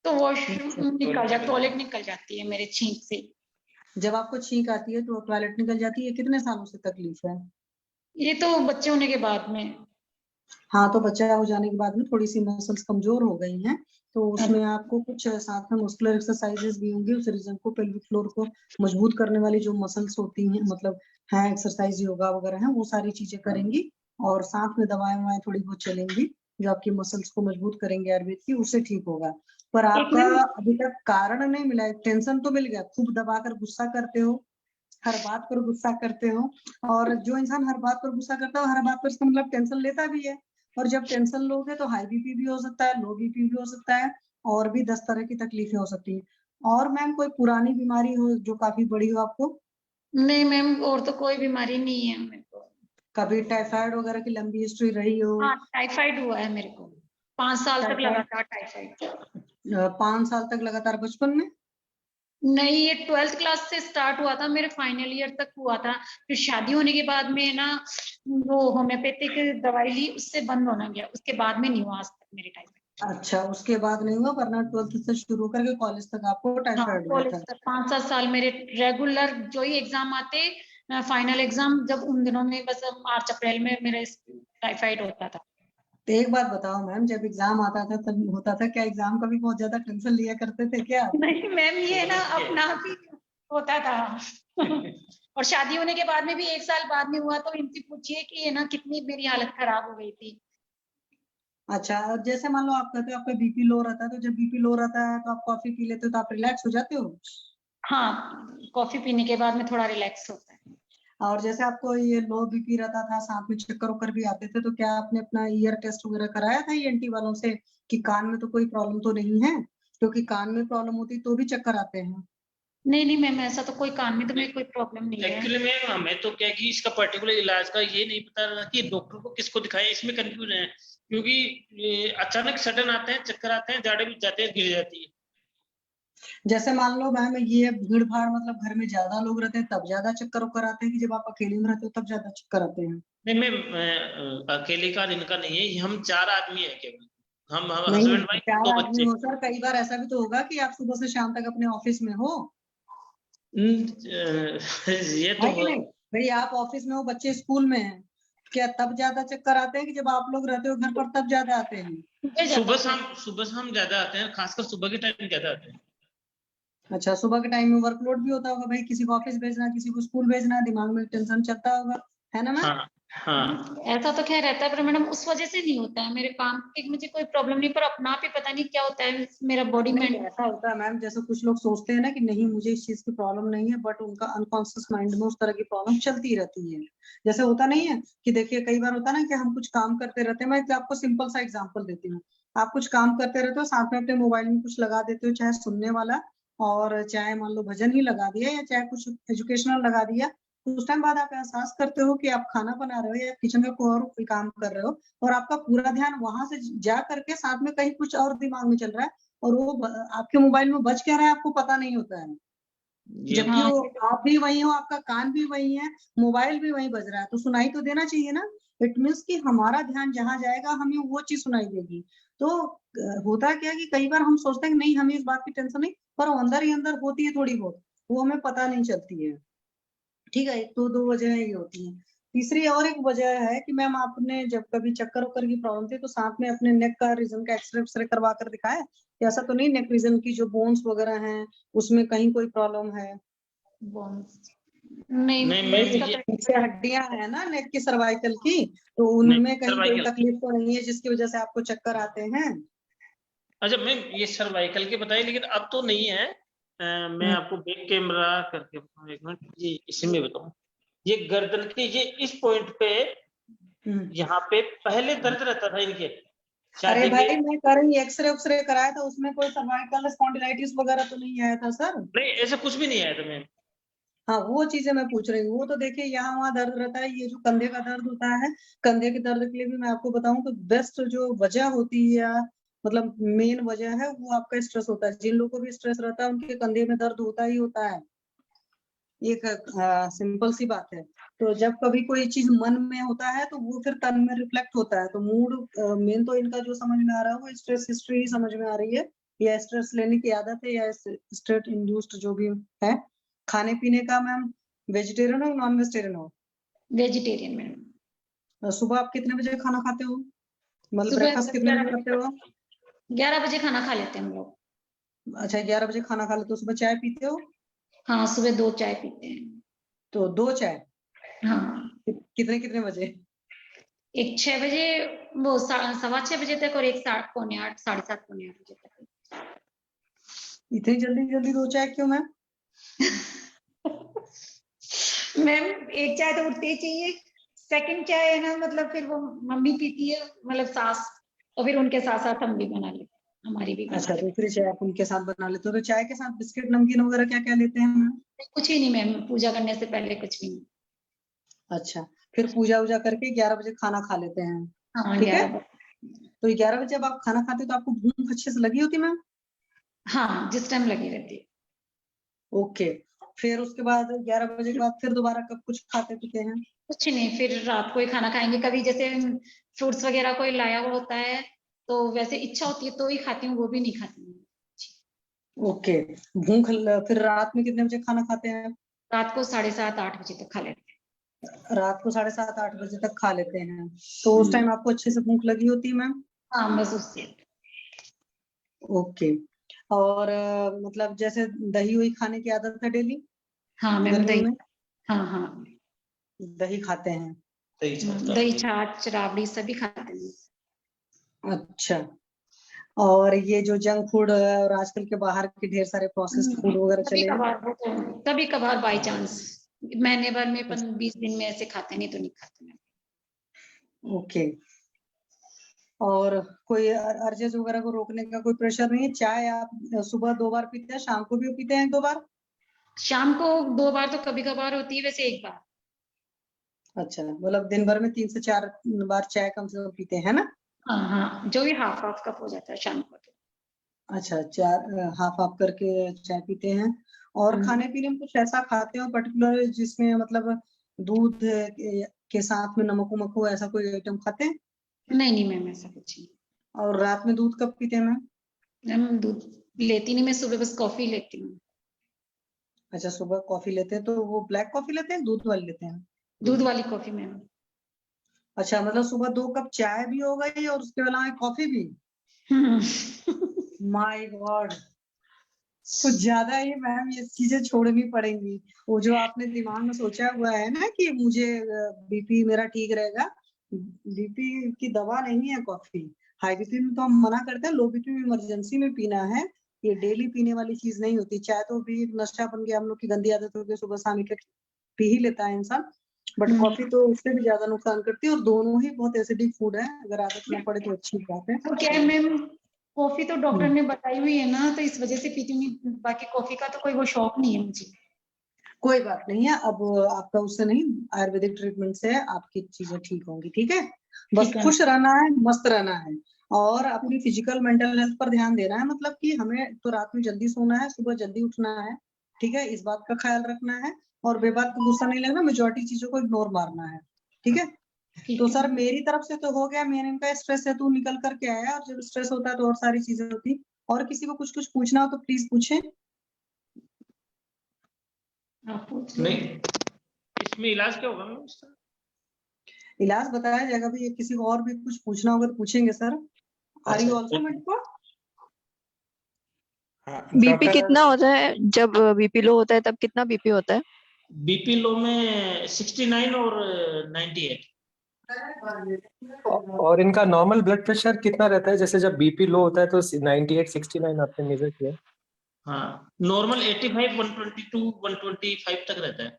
तो वॉशरूम निकल जाती, टॉयलेट निकल जाती है मेरे छींक से। जब आपको छींक आती है तो टॉयलेट निकल जाती है, कितने सालों से तकलीफ है? ये तो बच्चे होने के बाद में। हाँ तो बच्चा हो जाने के बाद में थोड़ी सी मसल्स कमजोर हो गई हैं, तो उसमें आपको कुछ साथ में मस्कुलर एक्सरसाइजेस भी होंगी उस रीजन को, पेल्विक फ्लोर को मजबूत करने वाली जो मसल्स होती हैं, मतलब है एक्सरसाइज योगा वगैरह है, वो सारी चीजें करेंगी, और साथ में दवाएं ववाएं थोड़ी बहुत चलेंगी जो आपकी मसल्स को मजबूत करेंगे आयुर्वेद की, उससे ठीक होगा। पर आपका अभी तक कारण नहीं मिला है, टेंशन तो मिल गया, खूब दबाकर गुस्सा करते हो, हर बात पर गुस्सा करते हो, और जो इंसान हर बात पर गुस्सा करता है हर बात पर इसका मतलब टेंशन लेता भी है, और जब टेंशन लोगे तो हाई बीपी भी हो सकता है, लो बीपी भी हो सकता है, और भी 10 तरह की तकलीफें हो सकती है। और मैम कोई पुरानी बीमारी हो जो काफी बड़ी हो आपको? नहीं मैम, और तो कोई बीमारी नहीं है मेरे को। कभी टाइफाइड वगैरह की लंबी हिस्ट्री रही हो? हाँ, टाइफाइड हुआ है मेरे को, 5 साल तक टाइफाइड लगातार टाइफाइड। 5 साल तक लगातार बचपन में? नहीं, ये 12th क्लास से स्टार्ट हुआ था, मेरे फाइनल ईयर तक हुआ था, फिर शादी होने के बाद में ना वो होम्योपैथिक दवाई ली, उससे बंद होना गया, उसके बाद में नहीं हुआ आज तक मेरे टाइफाइड। अच्छा उसके बाद नहीं हुआ, वरना 12th से शुरू करके कॉलेज तक आपको हाँ, टाइफाइड हुआ कॉलेज था? तक 5-7 साल मेरे रेगुलर जो ही एग्जाम आते, फाइनल एग्जाम जब उन दिनों में बस मार्च अप्रैल में मेरे टाइफाइड होता था। तो एक बात बताओ मैम, जब एग्जाम आता था तब होता था क्या, एग्जाम का भी बहुत ज्यादा टेंशन लिया करते थे क्या? नहीं मैम, ये ना अपना आप ही होता था। और शादी होने के बाद में भी 1 साल बाद में हुआ, तो इनसे पूछिए कि ये ना कितनी मेरी हालत खराब हो गई थी। अच्छा और जैसे मान लो आप कहते हो आपका बीपी लो रहता है, तो जब बीपी लो रहता है तो आप कॉफी पी लेते हो तो आप रिलैक्स हो जाते हो? हाँ, कॉफी पीने के बाद में थोड़ा रिलैक्स होता है। और जैसे आपको ये लो बीपी रहता था, साथ में चक्कर वक्कर भी आते थे, तो क्या आपने अपना ईयर टेस्ट वगैरह कराया था ईएनटी वालों से कि कान में तो कोई प्रॉब्लम तो नहीं है? क्योंकि कान में प्रॉब्लम होती तो भी चक्कर आते हैं। नहीं नहीं मैम, ऐसा तो कोई कान में तो मेरी कोई प्रॉब्लम नहीं है। एक्चुअली में हमें तो क्या कि इसका पर्टिकुलर इलाज का ये नहीं पता रहा कि डॉक्टर को किसको दिखाएं, इसमें कंफ्यूज है, क्योंकि अचानक सडन आते हैं, चक्कर आते हैं, जाड़े भी जाते हैं, गिर जाती है। जैसे मान लो मैम ये भीड़ भाड़ मतलब घर में ज्यादा लोग रहते हैं तब ज्यादा चक्कर वक्कर आते हैं, कि जब आप अकेले में रहते हो तब ज्यादा चक्कर आते हैं? नहीं मैम, अकेले का इनका नहीं है, हम 4 आदमी है केवल, हम नहीं हस्बैंड वाइफ 4 2 आदमी बच्चे। हो सर, कई बार ऐसा भी तो होगा कि आप सुबह से शाम तक अपने ऑफिस में हो, ये तो है कि नहीं? भाई आप ऑफिस में हो, बच्चे स्कूल में हैं, क्या तब ज्यादा चक्कर आते हैं कि जब आप लोग रहते हो घर पर तब ज्यादा आते हैं? सुबह शाम ज्यादा आते हैं, खासकर सुबह के टाइम ज्यादा आते हैं। अच्छा सुबह के टाइम में वर्कलोड भी होता होगा, भाई किसी को ऑफिस भेजना, किसी को स्कूल भेजना, दिमाग में टेंशन चलता होगा, है ना मैम? हाँ हाँ। ऐसा तो क्या रहता है, पर मैडम उस वजह से नहीं होता है, मेरे काम की मुझे कोई प्रॉब्लम नहीं, पर अपना आप ही पता नहीं क्या होता है मेरा बॉडी में। नहीं ऐसा होता है मैम, जैसे कुछ लोग सोचते हैं ना कि नहीं मुझे इस चीज की प्रॉब्लम नहीं है, बट उनका अनकॉन्शियस माइंड में उस तरह की प्रॉब्लम चलती रहती है। जैसे होता नहीं है कि देखिए कई बार होता है ना कि हम कुछ काम करते रहते हैं, मैं आपको सिंपल सा एग्जांपल देती हूँ, आप कुछ काम करते रहते हो, साथ में अपने मोबाइल में कुछ लगा देते हो, चाहे सुनने वाला और चाहे मान लो भजन ही लगा दिया या चाहे कुछ एजुकेशनल लगा दिया, तो उस टाइम बाद आप एहसास करते हो कि आप खाना बना रहे हो या किचन का कोई और कोई काम कर रहे हो, और आपका पूरा ध्यान वहां से जा करके साथ में कहीं कुछ और दिमाग में चल रहा है, और वो आपके मोबाइल में बज क्या रहा है आपको पता नहीं होता है। जबकि हाँ, वो आप भी वही हो, आपका कान भी वही है, मोबाइल भी वही बज रहा है, तो सुनाई तो देना चाहिए ना। इट मीन्स कि हमारा ध्यान जहाँ जाएगा हमें वो चीज सुनाई देगी। तो होता क्या है कि कई बार हम सोचते हैं कि नहीं हमें इस बात की टेंशन नहीं, पर वो अंदर ही अंदर होती है थोड़ी बहुत, वो हमें पता नहीं चलती है। ठीक है, एक तो दो वजह ये होती है। तीसरी और एक वजह है कि मैम आपने जब कभी चक्कर वक्कर की प्रॉब्लम थी तो साथ में अपने नेक का रीजन का एक्सरे एक्सरे करवा कर दिखाया? ऐसा तो नहीं नेक रीजन की जो बोन्स वगैरह हैं उसमें कहीं कोई प्रॉब्लम है? बोन्स नहीं, नहीं मैं उसका ये तो पीछे हड्डियां है ना नेक की, सर्वाइकल की, तो नहीं उनमें कहीं कोई सर्वाइकल। तकलीफ तो नहीं है जिसकी वजह से आपको चक्कर आते हैं? अच्छा मैम ये सर्वाइकल के बताइए, लेकिन अब तो नहीं है। मैं आपको बैक कैमरा करके बताऊं, एक मिनट, ये इसी में बताऊं। ये गर्दन के ये इस पॉइंट पे, यहाँ पे पहले दर्द रहता था इनके अरे शादी भाई के। मैं कह रही एक्सरे उक्सरे कराया था, उसमें कोई सर्वाइकल स्पॉन्डिलाइटिस वगैरह तो नहीं आया था सर? नहीं ऐसा कुछ भी नहीं आया था मैम। हाँ वो चीजें मैं पूछ रही हूँ। वो तो देखिए यहाँ वहाँ दर्द रहता है, ये जो कंधे का दर्द होता है, कंधे के दर्द के लिए भी मैं आपको बताऊं तो बेस्ट जो वजह होती है, मतलब मेन वजह है, वो आपका स्ट्रेस होता है। जिन लोगों को भी स्ट्रेस रहता है उनके कंधे में दर्द होता ही होता है, एक सिंपल सी बात है। तो जब कभी कोई चीज मन में होता है तो वो फिर तन में रिफ्लेक्ट होता है। तो मूड मेन तो इनका जो समझ में आ रहा है वो स्ट्रेस हिस्ट्री ही समझ में आ रही है, या स्ट्रेस लेने की आदत है, या स्ट्रेस इंड्यूस्ड जो भी है। खाने पीने का मैम वेजिटेरियन हो नॉन वेजिटेरियन हो? Vegetarian ma'am. सुबह आप कितने बजे खाना खाते हो, मतलब सुबह ब्रेकफास्ट कितने बजे करते हो? 11 बजे खाना खा लेते हैं हम लोग। अच्छा 11 बजे खाना खा लेते हो। सुबह चाय पीते हो? हाँ, सुबह 2 चाय पीते हैं। तो 2 चाय हाँ, कितने कितने बजे? एक 6 बजे, वो 6:15 बजे तक, और एक 7:45, 7:30, 7:45 बजे तक। इतनी जल्दी जल्दी 2 चाय क्यों मैम? मैम एक चाय तो उठते ही चाहिए, सेकंड चाय है ना, मतलब फिर वो मम्मी पीती है, मतलब सास, और फिर उनके साथ साथ हम भी बना लेते हैं, हमारी भी बना अच्छा लेते दूसरी चाय आप उनके साथ बना लेते हो। तो चाय के साथ बिस्किट नमकीन वगैरह क्या क्या लेते हैं मैम? हैं। कुछ ही नहीं मैम, पूजा करने से पहले कुछ भी नहीं। अच्छा, फिर पूजा वूजा करके 11 बजे खाना खा लेते हैं, हाँ, ठीक है? 11 बजे। तो 11 बजे जब आप खाना खाते हो तो आपको भूख अच्छे से लगी होती मैम? हाँ, जिस टाइम लगी रहती है। ओके, फिर उसके बाद 11 बजे के बाद फिर दोबारा कब कुछ खाते पीते हैं? कुछ नहीं, फिर रात को ही खाना खाएंगे। कभी जैसे फ्रूट्स वगैरह कोई लाया हुआ होता है तो वैसे इच्छा होती है तो ही खाती हूँ, वो भी नहीं खाती हूँ। ओके, फिर रात में कितने बजे खाना खाते हैं? रात को 7:30, 8 बजे तक खा लेते रात को 7:30 8 बजे तक खा लेते हैं, तो उस हैं। टाइम आपको अच्छे से भूख लगी होती है मैम? हाँ, बस उससे। ओके, और मतलब जैसे दही वही खाने की आदत है डेली हाँ मैम, गर्मियों दही। में? हाँ हाँ, दही खाते हैं? दही, छाछ, राबड़ी सभी खाते हैं। अच्छा, और ये जो जंक फूड और आजकल के बाहर के ढेर सारे प्रोसेस्ड फूड वगैरह कभी चले हैं? कभार, वो तो कभी कभार बाई चांस, महीने भर में 20 दिन में ऐसे खाते, नहीं तो नहीं खाते मैम। ओके, और कोई अर्जेज वगैरह को रोकने का कोई प्रेशर नहीं है? चाय आप सुबह 2 बार पीते हैं, शाम को भी पीते हैं 2 बार? शाम को 2 बार तो कभी कभार होती है, वैसे 1 बार। अच्छा, मतलब दिन भर में 3 से 4 बार चाय कम से कम पीते हैं ना? हाँ हाँ, जो भी हाफ हाफ कप हो जाता है शाम को तो। अच्छा, 4 हाफ हाफ करके चाय पीते हैं। और खाने पीने में कुछ ऐसा खाते हो पर्टिकुलर जिसमें मतलब दूध के साथ में नमक वमक हो, ऐसा कोई आइटम खाते हैं? नहीं नहीं मैम, ऐसा कुछ नहीं। और रात में दूध कब पीते हैं मैम? मैम दूध लेती नहीं मैं, सुबह बस कॉफी लेती हूँ। अच्छा, सुबह कॉफी लेते हैं, तो वो ब्लैक कॉफी लेते हैं दूध वाली लेते हैं? दूध वाली कॉफी मैम। अच्छा, मतलब सुबह 2 कप चाय भी हो गई और उसके अलावा कॉफी भी? माय गॉड, कुछ ज्यादा ही मैम ये चीजें छोड़नी पड़ेंगी। वो जो आपने दिमाग में सोचा हुआ है ना कि मुझे बीपी मेरा ठीक रहेगा, बीपी की दवा नहीं है कॉफी। हाई बीपी में तो हम मना करते हैं, लो बीपी में इमरजेंसी में पीना है, ये डेली पीने वाली चीज नहीं होती। चाय तो भी एक नशा बन गया, हम लोग की गंदी आदत हो गई, सुबह शाम एक पी ही लेता है इंसान। बट कॉफी तो उससे भी ज्यादा नुकसान करती है, और दोनों ही बहुत एसिडिक फूड है, अगर आदत ना पड़े तो अच्छी बात है। तो क्या है मैम, कॉफी तो डॉक्टर हम्म। ने बताई हुई है ना, तो इस वजह से पीती हूँ। बाकी कॉफी का तो कोई वो शौक नहीं है मुझे। कोई बात नहीं है, अब आपका उससे नहीं, आयुर्वेदिक ट्रीटमेंट से आपकी चीजें ठीक होंगी, ठीक है? बस ठीक है। खुश रहना है, मस्त रहना है, और अपनी फिजिकल मेंटल हेल्थ पर ध्यान देना है। मतलब कि हमें तो रात में जल्दी सोना है, सुबह जल्दी उठना है, ठीक है, इस बात का ख्याल रखना है और बेबाक का गुस्सा नहीं लेना, मेजोरिटी चीजों को इग्नोर मारना है। ठीक है, तो सर मेरी तरफ से तो हो गया, मेन इनका स्ट्रेस है तो निकल करके आया, और जब स्ट्रेस होता है तो और सारी चीजें होती। और किसी को कुछ कुछ पूछना हो तो प्लीज पूछें। आप पूछ नहीं, लीजिए। इसमें इलाज क्या होगा मैम इसका? इलाज बताया जाएगा भी, किसी को और भी कुछ पूछना होगा तो पूछेंगे sir. Are you also medico? हाँ, बीपी डॉक्टर कितना होता है जब बीपी लो होता है, तब कितना बीपी होता है? बीपी लो में 69 और 98। और इनका नॉर्मल ब्लड प्रेशर कितना रहता है? जैसे जब बीपी लो होता है तो 98 69 आपने मेजर किया। हाँ, नॉर्मल 85 122 125 तक रहता है।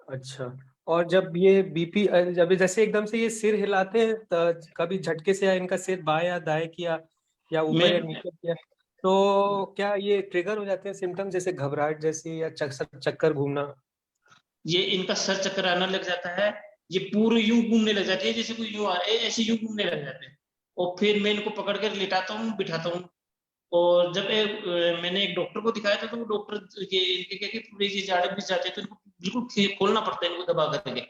अच्छा, और जब ये बीपी जब जैसे एकदम से ये सिर हिलाते हैं तो कभी झटके से या इनका सिर बाएं या दाएं किया या ऊपर या नीचे किया तो क्या ये ट्रिगर हो जाते हैं सिम्टम्स, जैसे घबराहट जैसी या चक्कर घूमना? ये इनका सर चक्कर आना लग जाता है, ये पूरे यूं घूमने लग जाती है, जैसे कोई यूं आ रहा है, ऐसे यूं घूमने लग जाते हैं। और फिर मैं इनको पकड़ कर लिटाता हूँ, बिठाता हूँ। और जब मैंने एक डॉक्टर को दिखाया था तो वो डॉक्टर ये इनके क्या कि पूरे ये जाड़े भी जाते हैं तो इनको बिल्कुल खोलना पड़ता है इनको दबा करके।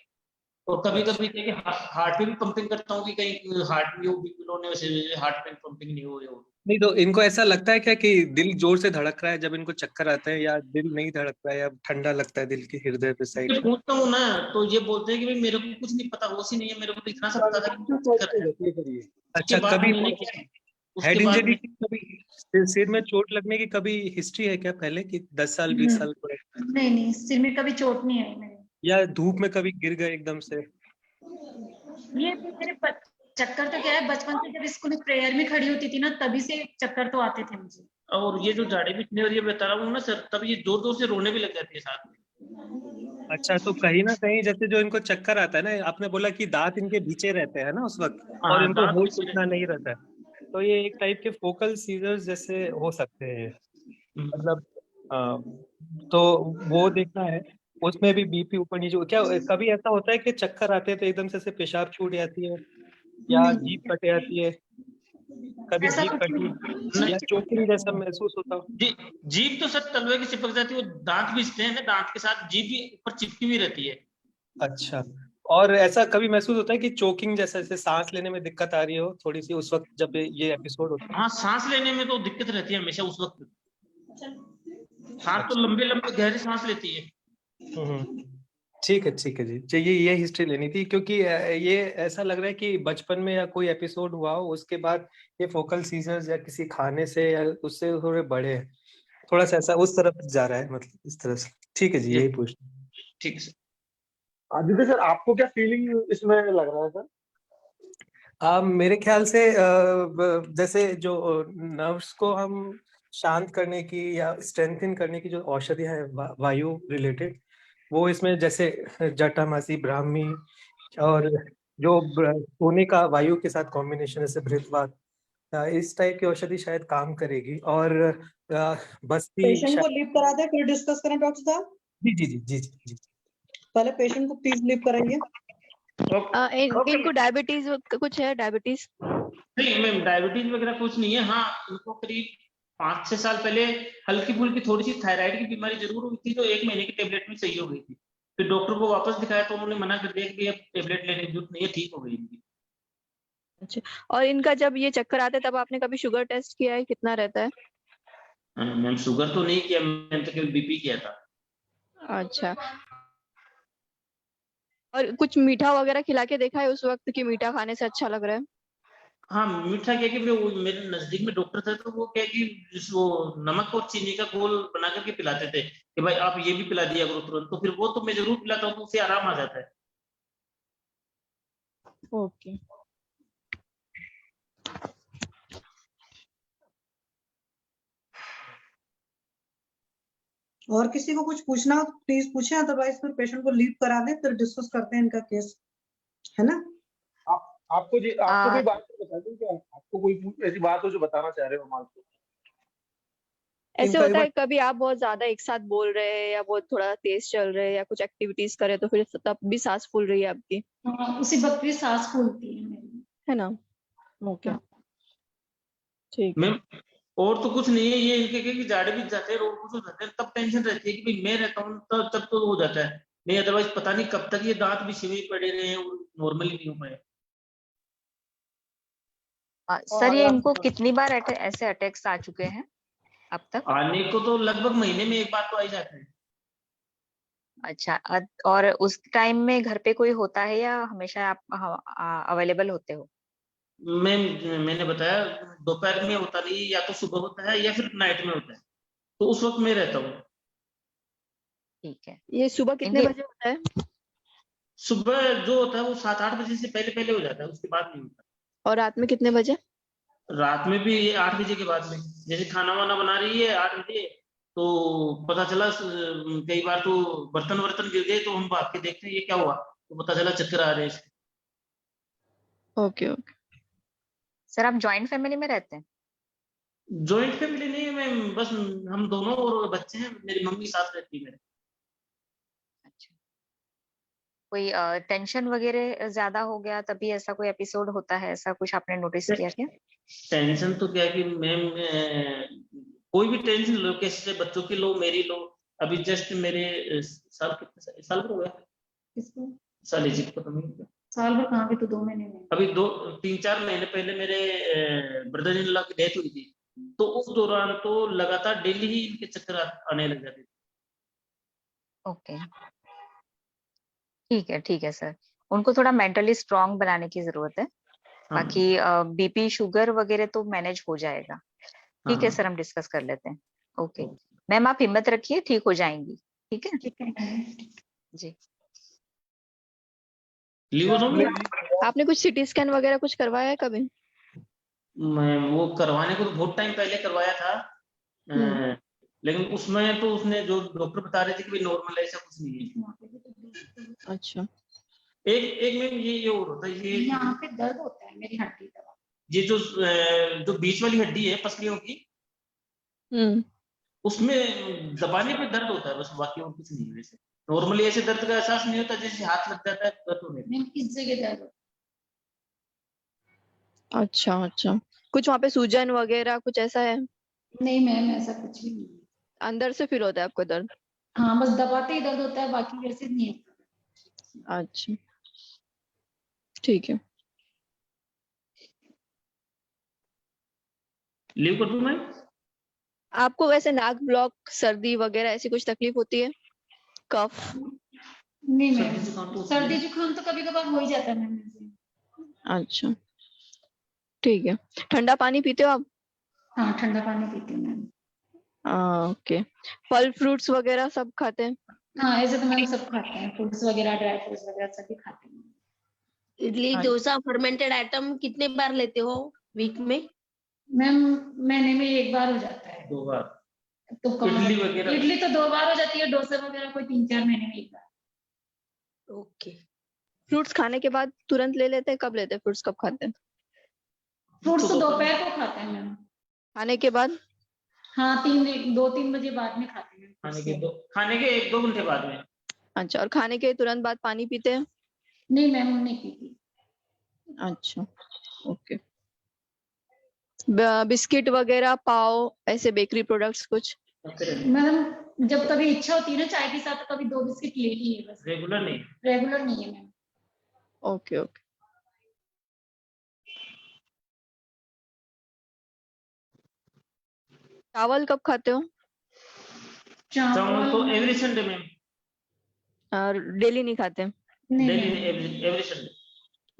और कभी कभी क्या कि हार्ट में भी पंपिंग करता हूँ कि कहीं हार्ट में बीपी लो ने वैसे हार्ट में पंपिंग नहीं हो रही हो। नहीं तो इनको ऐसा लगता है क्या कि दिल जोर से धड़क रहा है जब इनको चक्कर आते हैं, या दिल नहीं धड़क रहा है, या ठंडा लगता है दिल के हृदय पे साइड जब पूछता हूँ ना तो ये बोलते हैं कि भाई मेरे को कुछ नहीं पता, होश ही नहीं है, मेरे को तो इतना सा पता था कि मुझे चक्कर है। उसके अच्छा, बाद कभी मैंने क्या हेड उसके बाद इंजरी की, कभी सिर में चोट लगने की कभी हिस्ट्री है क्या पहले कि 10 साल 20 साल पुरानी? नहीं नहीं, सिर में कभी चोट नहीं आई मेरे। या धूप में कभी गिर गए एकदम से? ये तो मेरे चक्कर तो क्या है, बचपन से जब स्कूल में प्रेयर में खड़ी होती थी ना तभी से चक्कर तो आते थे मुझे। और ये जो जाड़े बिछने और ये बता रहा हूँ ना सर, तब ये जोर जोर से रोने भी लग जाती है साथ में। अच्छा, तो कहीं ना कहीं जैसे जो इनको चक्कर आता है ना, आपने बोला कि दांत इनके बीचे रहते हैं ना उस वक्त, और इनको दांत होश पीछे उतना नहीं रहता है, तो ये एक टाइप के फोकल सीजर्स जैसे हो सकते हैं मतलब। तो वो देखना है, उसमें भी बीपी ऊपर नीचे क्या कभी ऐसा होता है कि चक्कर आते हैं तो एकदम से पेशाब छूट जाती है या नहीं, जीभ कट जाती है? कभी ऐसा जीभ कुछ कटी नहीं। या चोकिंग जैसा महसूस होता हो? जीभ तो सर तलवे की चिपक जाती है, वो दांत बीचते हैं ना, दांत के साथ जीभ भी ऊपर चिपकी हुई रहती है। अच्छा, और ऐसा कभी महसूस होता है कि चोकिंग जैसा, जैसे सांस लेने में दिक्कत आ रही हो थोड़ी सी उस वक्त जब ये एपिसोड होता है? हाँ, सांस लेने में तो दिक्कत रहती है हमेशा उस वक्त। सांस तो लंबे लंबे गहरी सांस लेती है। ठीक है जी, चाहिए ये हिस्ट्री लेनी थी क्योंकि ये ऐसा लग रहा है कि बचपन में या कोई एपिसोड हुआ हो उसके बाद ये फोकल सीजर्स या किसी खाने से या उससे थोड़े बड़े हैं, थोड़ा सा ऐसा उस तरफ जा रहा है, मतलब इस तरह से। ठीक है जी, यही पूछ। ठीक है सर। आदित्य सर, आपको क्या फीलिंग इसमें लग रहा है सर? मेरे ख्याल से जैसे जो नर्व्स को हम शांत करने की या स्ट्रेंथन करने की जो औषधियां हैं वायु रिलेटेड, वो इसमें जैसे जटामासी, ब्राह्मी, और जो सोने का वायु के साथ कॉम्बिनेशन जैसे भृतवात, इस टाइप की औषधि शायद काम करेगी। और बस्ती पेशेंट को लीव करा दे फिर डिस्कस करें डॉक्टर साहब। जी जी जी जी जी, पहले पेशेंट को प्लीज लीव कराइए। इनको डायबिटीज कुछ है? डायबिटीज नहीं मैम, डायबिटीज वगैरह कुछ नहीं है। हाँ, उनको करीब 5-6 साल पहले हल्की फुल्की थोड़ी सी थायराइड की बीमारी जरूर हुई थी, जो 1 महीने की टेबलेट में सही हो गई थी। फिर डॉक्टर को वापस दिखाया तो उन्होंने मना कर दिया कि अब टेबलेट लेने की जरूरत नहीं है, ठीक हो गई इनकी। अच्छा, और इनका जब ये चक्कर आते हैं तब आपने कभी शुगर टेस्ट किया है? कितना रहता है? मैम शुगर तो नहीं किया, मैंने तो केवल बीपी किया था। अच्छा, और कुछ मीठा वगैरह खिला के देखा है उस वक्त कि मीठा खाने से अच्छा लग रहा है? हाँ, मीठा क्या कि मेरे नजदीक में डॉक्टर थे तो वो क्या कि वो नमक और चीनी का घोल बना करके पिलाते थे कि भाई आप ये भी पिला दिया करो तुरंत, तो फिर वो तो मैं जरूर पिलाता हूँ तो उससे आराम आ जाता है। ओके। और किसी को कुछ पूछना हो तो प्लीज पूछें, अदरवाइज फिर पेशेंट को लीव करा दें, फिर डिस्कस करते हैं इनका केस, है ना? आपको कोई बात बता दूं क्या? आपको कोई ऐसी बात हो जो बताना चाह रहे हो हम आपको? ऐसे होता है कभी आप बहुत ज्यादा एक साथ बोल रहे हैं या बहुत थोड़ा तेज चल रहे हैं या कुछ एक्टिविटीज करे तो फिर तब भी सांस फूल रही है आपकी? उसी वक्त भी सांस फूलती है मेरी, है ना? ओके, ठीक है मैम और तो कुछ नहीं है, ये इनके कि झाड़े भी जाते हैं, रोड कुछ हो जाते हैं, तब टेंशन रहती है कि भाई मैं रहता हूँ तब तो हो जाता है, नहीं अदरवाइज पता नहीं कब तक ये दांत भी शिवे पड़े रहे हैं, नॉर्मली नहीं हो पाए। सर ये इनको कितनी बार ऐसे अटैक्स आ चुके हैं अब तक? आने को तो लगभग महीने में एक बार तो आ ही जाते हैं। अच्छा, और उस टाइम में घर पे कोई होता है या हमेशा आप अवेलेबल होते हो? मैंने बताया दोपहर में होता नहीं, या तो सुबह होता है या फिर नाइट में होता है, तो उस वक्त मैं रहता हूँ। ठीक है। ये सुबह कितने बजे होता है? सुबह जो होता है वो 7-8 बजे से पहले पहले हो जाता है, उसके बाद नहीं होता। और रात में कितने बजे? रात में भी 8 बजे के बाद में, जैसे खाना वाना बना रही है 8 बजे, तो पता चला कई बार तो बर्तन वर्तन गिर गए, तो हम भाग के देखते हैं ये क्या हुआ, तो पता चला चक्कर आ रहे हैं इसके। Okay okay. सर आप जॉइंट फैमिली में रहते हैं? जॉइंट फैमिली नहीं है, मैं बस हम दोनों और बच्चे हैं, मेरी मम्मी साथ रहती है मेरे। अच्छा, कोई टेंशन वगैरह ज्यादा हो गया तभी ऐसा कोई एपिसोड होता है, ऐसा कुछ आपने नोटिस किया क्या? टेंशन तो क्या है कि मैम कोई भी टेंशन लो, कैसे बच्चों की लो, मेरी लो, अभी जस्ट मेरे साल कितने साल हो गया, किसको? साल इजिप्ट को तो नहीं, साल भर कहाँ भी, तो 2 महीने में। अभी 3-4 महीने पहले मेरे ब्रदर इन लॉ की डेथ हुई थी, तो उस दौरान तो लगातार डेली ही इनके चक्कर आने लग जाते थे। ओके, ठीक है सर, उनको थोड़ा मेंटली स्ट्रांग बनाने की जरूरत है, बाकी बीपी शुगर वगैरह तो मैनेज हो जाएगा। ठीक है सर, हम डिस्कस कर लेते हैं। ओके मैम, आप हिम्मत रखिए, ठीक हो जाएंगी। ठीक है? ठीक है जी। आपने कुछ सीटी स्कैन वगैरह कुछ करवाया है कभी? मैं वो करवाने को तो बहुत टाइम पहले करवाया था, लेकिन उसमें तो उसने जो डॉक्टर बता रहे थे कि नॉर्मल ऐसा कुछ नहीं है। अच्छा, एक में ये और होता है, ये यहाँ पे दर्द होता है मेरी हड्डी दबा, ये जो बीच वाली हड्डी है पसलियों की, उसमें दबाने पे दर्द होता है बस, बाकी और कुछ नहीं है। वैसे नॉर्मली ऐसे दर्द का एहसास नहीं होता, जैसे हाथ लग जाता है दर्द होने में। किस जगह दर्द होता अच्छा अच्छा, कुछ वहाँ पे सूजन वगैरह कुछ ऐसा है? नहीं मैम, ऐसा कुछ भी नहीं। अंदर से फील होता है आपको दर्द? हाँ, बस दबाते ही दर्द होता है, बाकी वैसे नहीं है। अच्छा, ठीक है। लीव कर दूं मैं? आपको वैसे नाक ब्लॉक, सर्दी वगैरह ऐसी कुछ तकलीफ होती है? कफ? नहीं मैम, सर्दी जुकाम तो कभी कभार हो ही जाता है मैम। अच्छा, ठीक है। ठंडा पानी पीते हो आप? हाँ, ठंडा पानी पीती हूँ मैम। ओके। फल फ्रूट्स वगैरह सब खाते हैं? हाँ, ऐसे तो मैम सब खाते हैं, फ्रूट्स वगैरह, ड्राई फ्रूट्स वगैरह सभी खाते हैं। इडली डोसा फर्मेंटेड आइटम कितने बार लेते हो वीक में? मैम महीने में 1 बार हो जाता है। 2 बार तो इडली वगैरह, इडली तो 2 बार हो जाती है, डोसे वगैरह कोई 3-4 महीने में 1 बार। ओके। फ्रूट्स खाने के बाद तुरंत ले लेते हैं? कब लेते हैं फ्रूट्स, कब खाते हैं? फ्रूट्स तो दोपहर को खाते हैं मैम। खाने के बाद? हाँ, 2-3 बजे बाद में खाते हैं। खाने के 1-2 घंटे बाद में। अच्छा, और खाने के तुरंत बाद पानी पीते हैं? नहीं मैम, नहीं पीती। अच्छा, ओके। बिस्किट वगैरह, पाव, ऐसे बेकरी प्रोडक्ट्स कुछ? मैम जब कभी इच्छा होती है ना चाय के साथ, तो कभी 2 बिस्किट ले लिए बस। रेगुलर नहीं? रेगुलर नहीं है मैम। Okay okay. चावल कब खाते हो? चावल तो एवरी संडे मैम। और डेली नहीं खाते? Daily every Sunday.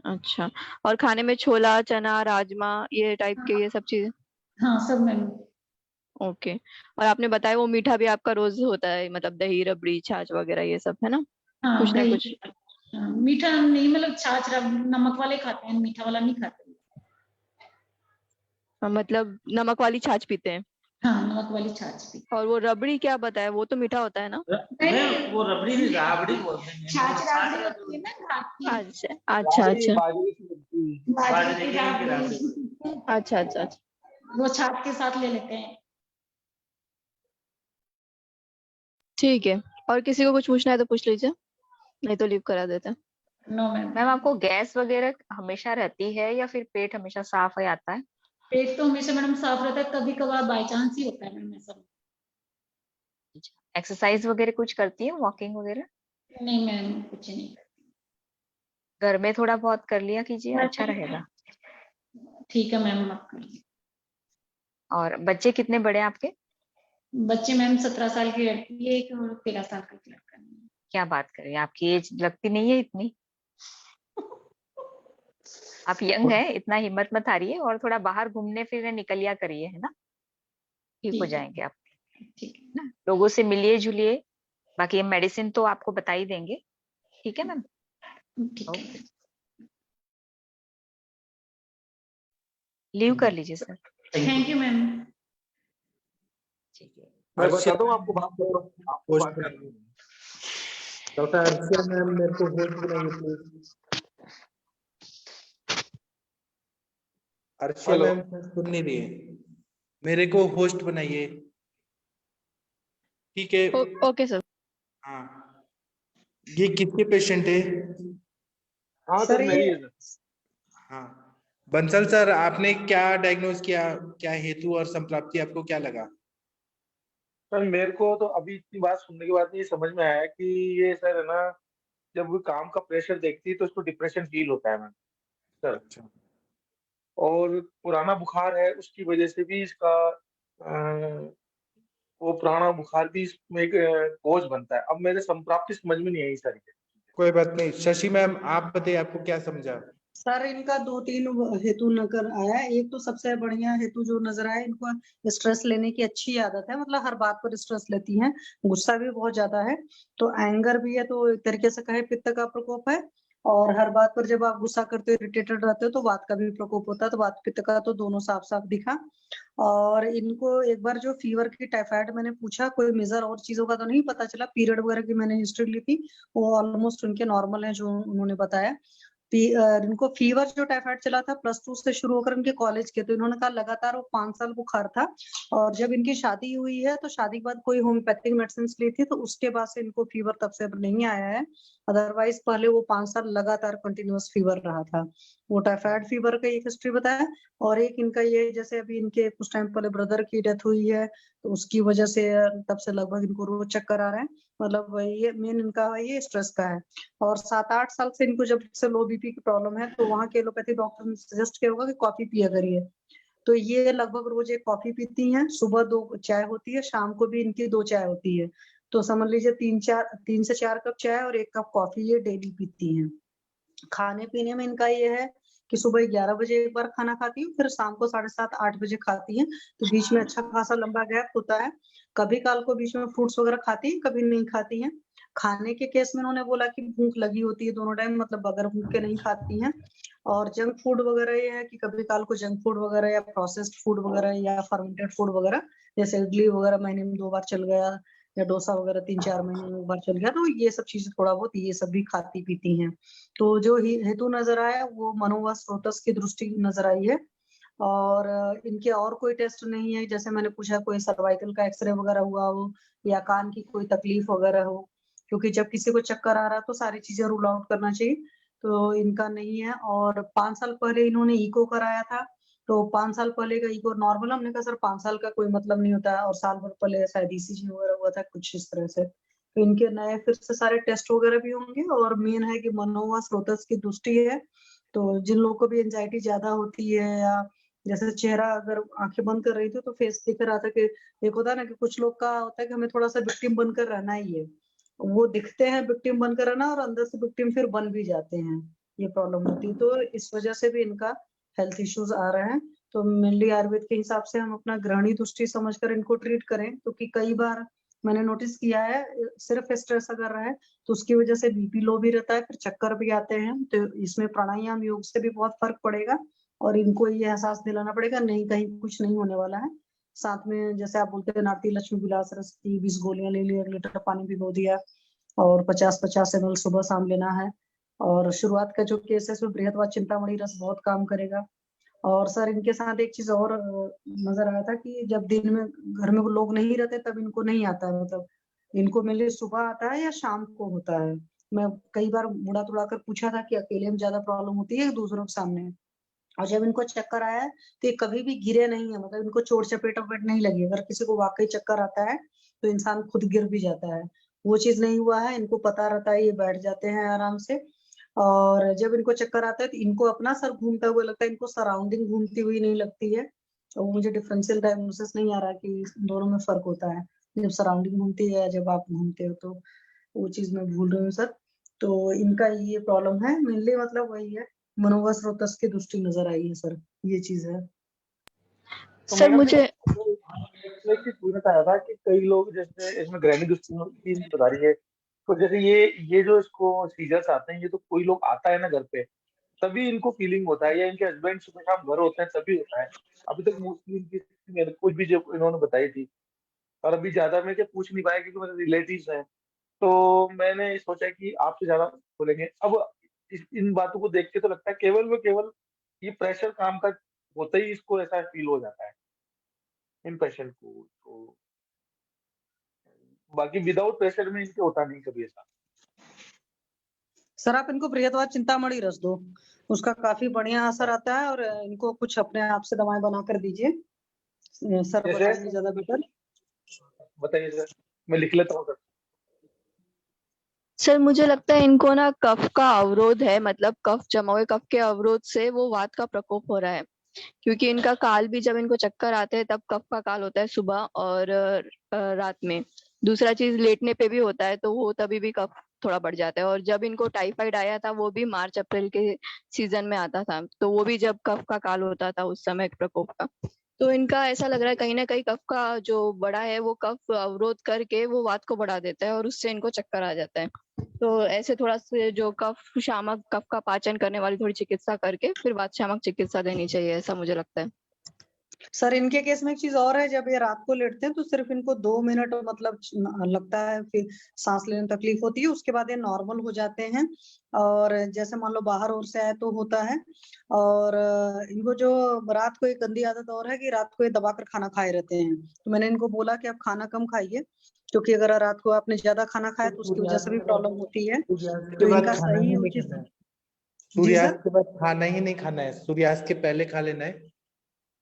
अच्छा, और खाने में छोला, चना, राजमा, ये टाइप के, ये सब चीजें? हाँ, सब मैम। ओके। और आपने बताया वो मीठा भी आपका रोज होता है, मतलब दही, रबड़ी, छाछ वगैरह ये सब, है ना? हाँ, कुछ ना कुछ। मीठा नहीं, मतलब छाछ नमक वाले खाते हैं, मीठा वाला नहीं खाते। मतलब नमक वाली छाछ पीते हैं? हाँ, नमक वाली छाछ भी। और वो रबड़ी क्या बताया, वो तो मीठा होता है ना? नहीं, वो रबड़ी नहीं, राबड़ी बोलते हैं। छाछ राबड़ी होती है ना घाट की। अच्छा अच्छा अच्छा अच्छा, वो छाछ के साथ ले लेते हैं। ठीक है। और किसी को कुछ पूछना है तो पूछ लीजिए, नहीं तो लीव करा देते हैं। No ma'am. मैम आपको गैस वगैरह हमेशा रहती है या फिर पेट हमेशा साफ ही आता है? पेट तो हमेशा मैडम साफ रहता है, कभी कभार बाई चांस ही होता है मैडम ऐसा। एक्सरसाइज वगैरह कुछ करती है, वॉकिंग वगैरह? नहीं मैम, कुछ नहीं। घर में थोड़ा बहुत कर लिया कीजिए, अच्छा रहेगा। ठीक है मैम, आप कर लीजिए। और बच्चे कितने बड़े हैं आपके? बच्चे मैम 17 साल की लड़की है, एक और 13 साल का एक लड़का है। क्या बात कर रही है, आपकी एज लगती नहीं है इतनी। आप यंग है, इतना हिम्मत मत हारिए और थोड़ा बाहर घूमने फिरने निकलिया करिए, है ना, ठीक हो ठीक है। जाएंगे आप। ठीक है ना, लोगों से मिलिए जुलिए, बाकी ये मेडिसिन तो आपको बता ही देंगे। ठीक है मैम, ठीक है। ओके, लीव कर लीजिए सर। Thank you ma'am. ठीक है, मैं बता दूं आपको बात कर रहा हूँ, आपको बात करनी है। डॉक्टर अर्शिया मैम मेरे को होस्ट बनाइए प्लीज। अर्शिया हेलो। मैम सुन नहीं रही है, मेरे को होस्ट बनाइए। ठीक है। Okay sir. हाँ, ये किसके पेशेंट है? हाँ सर सर, मेरी ये है सर। हाँ, बंसल सर आपने क्या डायग्नोज किया, क्या हेतु और संप्राप्ति आपको क्या लगा? सर मेरे को तो अभी इतनी बात सुनने के बाद ये समझ में आया कि ये सर है ना, जब वो काम का प्रेशर देखती है तो उसको डिप्रेशन फील होता है मैम सर। अच्छा। और पुराना बुखार है, उसकी वजह से भी इसका वो पुराना बुखार भी इसमें एक कोज बनता है। अब मेरे संप्राप्ति समझ में नहीं आई सारी। कोई बात नहीं, शशि मैम आप बताइए आपको क्या समझा? सर इनका 2-3 हेतु नजर आया। एक तो सबसे बढ़िया हेतु जो नजर आया, इनको स्ट्रेस लेने की अच्छी आदत है, मतलब हर बात पर स्ट्रेस लेती हैं, गुस्सा भी बहुत ज्यादा है, तो एंगर भी है, तो एक तरीके से कहे पित्त का प्रकोप है। और हर बात पर जब आप गुस्सा करते हो, इरिटेटेड रहते हो, तो वात का भी प्रकोप होता है, तो वात पित्त का तो दोनों साफ साफ दिखा। और इनको एक बार जो फीवर की टाइफाइड मैंने पूछा, कोई मेजर और चीजों का तो नहीं पता चला, पीरियड वगैरह की मैंने हिस्ट्री ली थी, वो ऑलमोस्ट उनके नॉर्मल है जो उन्होंने बताया। इनको फीवर जो टाइफाइड चला था +2 से शुरू होकर इनके कॉलेज के, तो इन्होंने कहा लगातार वो 5 साल बुखार था। और जब इनकी शादी हुई है, तो शादी के बाद कोई होम्योपैथिक मेडिसिन ली थी, तो उसके बाद से इनको फीवर तब से अब नहीं आया है। अदरवाइज पहले वो 5 साल लगातार कंटिन्यूअस फीवर रहा था। वो टाइफाइड फीवर का एक हिस्ट्री बताया। और एक इनका ये, जैसे अभी इनके कुछ टाइम पहले ब्रदर की डेथ हुई है, तो उसकी वजह से तब से लगभग इनको रोज चक्कर आ रहे हैं, मतलब ये मेन इनका ये स्ट्रेस का है। और 7-8 साल से इनको जब से लो बीपी की प्रॉब्लम है, तो वहाँ के एलोपैथी डॉक्टर ने सजेस्ट किया होगा कि कॉफी पिया करिए। तो ये लगभग रोज एक कॉफी पीती हैं, सुबह 2 चाय होती है, शाम को भी इनकी 2 चाय होती है। तो समझ लीजिए 3 से 4 कप चाय और 1 कप कॉफी ये डेली पीती हैं। खाने पीने में इनका ये है कि सुबह 11 बजे एक बार खाना खाती हूँ, फिर शाम को 7:30-8 बजे खाती हैं, तो बीच में अच्छा खासा लंबा गैप होता है। कभी काल को बीच में फ्रूट्स वगैरह खाती हैं, कभी नहीं खाती हैं। खाने के केस में उन्होंने बोला कि भूख लगी होती है दोनों टाइम, मतलब बगैर भूख के नहीं खाती हैं। और जंक फूड वगैरह ये है कि कभी काल को जंक फूड वगैरह या प्रोसेस्ड फूड वगैरह या फर्मेंटेड फूड वगैरह, जैसे इडली वगैरह महीने में 2 बार चल गया, या डोसा वगैरह 3-4 महीने में 1 बार चल गया, तो ये सब चीजें थोड़ा बहुत ये सब भी खाती पीती हैं। तो जो हेतु नजर आया वो मनोवा स्रोतस की दृष्टि नजर आई है। और इनके और कोई टेस्ट नहीं है, जैसे मैंने पूछा कोई सर्वाइकल का एक्सरे वगैरह हुआ हो, या कान की कोई तकलीफ वगैरह हो, क्योंकि जब किसी को चक्कर आ रहा है तो सारी चीजें रूल आउट करना चाहिए, तो इनका नहीं है। और 5 साल पहले इन्होंने इको कराया था, तो 5 साल पहले का इको नॉर्मल, हमने कहा सर 5 साल का कोई मतलब नहीं होता है, और साल भर पहले शायद ईसीजी वगैरह हुआ था कुछ इस तरह से, तो इनके नए फिर से सारे टेस्ट वगैरह भी होंगे। और मेन है कि मनोवा स्रोतस की दृष्टि है, तो जिन लोगों को भी एंजाइटी ज्यादा होती है, या जैसे चेहरा अगर आंखें बंद कर रही थी तो फेस दिख रहा था, कि एक होता है ना कि कुछ लोग का होता है कि हमें थोड़ा सा विक्टिम बनकर रहना ही है, वो दिखते हैं विक्टिम बनकर रहना, और अंदर से विक्टिम फिर बन भी जाते हैं, ये प्रॉब्लम होती है। तो इस वजह से भी इनका हेल्थ इश्यूज आ रहे हैं। तो मेनली आयुर्वेद के हिसाब से हम अपना ग्रहणी दृष्टि समझकर इनको ट्रीट करें, क्योंकि कई बार मैंने नोटिस किया है सिर्फ स्ट्रेस अगर रहे तो उसकी वजह से बीपी लो भी रहता है, फिर चक्कर भी आते हैं। तो इसमें प्राणायाम योग से भी बहुत फर्क पड़ेगा, और इनको ये एहसास दिलाना पड़ेगा नहीं, कहीं कुछ नहीं होने वाला है। साथ में जैसे आप बोलते हैं नाटी लक्ष्मी विलास रस की 20 गोलियां ले ली, 1 लीटर पानी भिगो दिया, और 50-50 ml सुबह शाम लेना है। और शुरुआत का जो केस है उसमें बृहद व चिंतामणि रस बहुत काम करेगा। और सर इनके साथ एक चीज और नजर आया था कि जब दिन में घर में वो लोग नहीं रहते तब इनको नहीं आता है, मतलब इनको मेरे सुबह आता है या शाम को होता है। मैं कई बार मुड़ा तुड़ा कर पूछा था कि अकेले में ज्यादा प्रॉब्लम होती है या दूसरों के सामने, और जब इनको चक्कर आया है तो ये कभी भी गिरे नहीं है, मतलब इनको चोट चपेट वपेट नहीं लगी। अगर किसी को वाकई चक्कर आता है तो इंसान खुद गिर भी जाता है, वो चीज नहीं हुआ है। इनको पता रहता है, ये बैठ जाते हैं आराम से। और जब इनको चक्कर आता है तो इनको अपना सर घूमता हुआ लगता है, इनको सराउंडिंग घूमती हुई नहीं लगती है। तो मुझे डिफरेंशियल डायग्नोसिस नहीं आ रहा कि दोनों में फर्क होता है, जब सराउंडिंग घूमती है या जब आप घूमते हो, तो वो चीज मैं भूल रही हूँ सर। तो इनका ये प्रॉब्लम है मेनली, मतलब वही है, मनोवा स्रोतस की दृष्टि नजर आई है सर, ये चीज है। तो सर मैडम मुझे एक चीज पूछना चाह रहा था कि कई लोग जैसे इसमें ग्रैनी दृष्टि बता रही है, तो जैसे ये जो इसको सीजर्स आते हैं, ये तो कोई लोग आता है ना घर पे तभी इनको फीलिंग होता है, या इनके हस्बैंड सुबह शाम घर होते हैं तभी होता है। अभी तक मोस्टली इनकी कुछ भी जो इन्होंने बताई थी, और अभी ज्यादा मैं क्या पूछ नहीं पाया क्योंकि मेरे रिलेटिव्स हैं, तो मैंने सोचा कि आपसे ज्यादा बोलेंगे। अब इन बातों को देख के तो लगता है केवल व केवल ये प्रेशर काम का होता ही इसको ऐसा फील हो जाता है इन पेशेंट को, तो बाकी विदाउट प्रेशर में इनके होता नहीं कभी ऐसा। सर आप इनको प्रियतवा चिंतामणि रस दो, उसका काफी बढ़िया असर आता है। और इनको कुछ अपने आप से दवाएं बना कर दीजिए, सर बताएंगे ज्यादा बेटर। बताइए सर, मैं लिख लेता हूँ सर। सर मुझे लगता है इनको ना कफ का अवरोध है, मतलब कफ जमा हुए कफ के अवरोध से वो वात का प्रकोप हो रहा है। क्योंकि इनका काल भी, जब इनको चक्कर आते हैं तब कफ का काल होता है सुबह और रात में। दूसरा चीज लेटने पे भी होता है, तो वो तभी भी कफ थोड़ा बढ़ जाता है। और जब इनको टाइफाइड आया था वो भी मार्च अप्रैल के सीजन में आता था, तो वो भी जब कफ का काल होता था उस समय प्रकोप का। तो इनका ऐसा लग रहा है कहीं ना कहीं कफ का जो बड़ा है वो कफ अवरोध करके वो वात को बढ़ा देता है और उससे इनको चक्कर आ जाता है। तो ऐसे थोड़ा से जो कफ शामक, कफ का पाचन करने वाली थोड़ी चिकित्सा करके फिर वात शामक चिकित्सा देनी चाहिए, ऐसा मुझे लगता है। सर इनके केस में एक चीज और है, जब ये रात को लेटते हैं तो सिर्फ इनको 2 मिनट मतलब लगता है, फिर सांस लेने में तकलीफ होती है, उसके बाद ये नॉर्मल हो जाते हैं। और जैसे मान लो बाहर और से आए तो होता है। और इनको जो रात को एक गंदी आदत और है कि रात को ये दबा कर खाना खाए रहते हैं। तो मैंने इनको बोला कि आप खाना कम खाइए, क्योंकि अगर रात को आपने ज्यादा खाना खाया तो उसकी वजह से भी प्रॉब्लम होती है। तो इनका सही उचित। सूर्यास्त के बाद खाना ही नहीं खाना है, सूर्यास्त के पहले खा लेना है,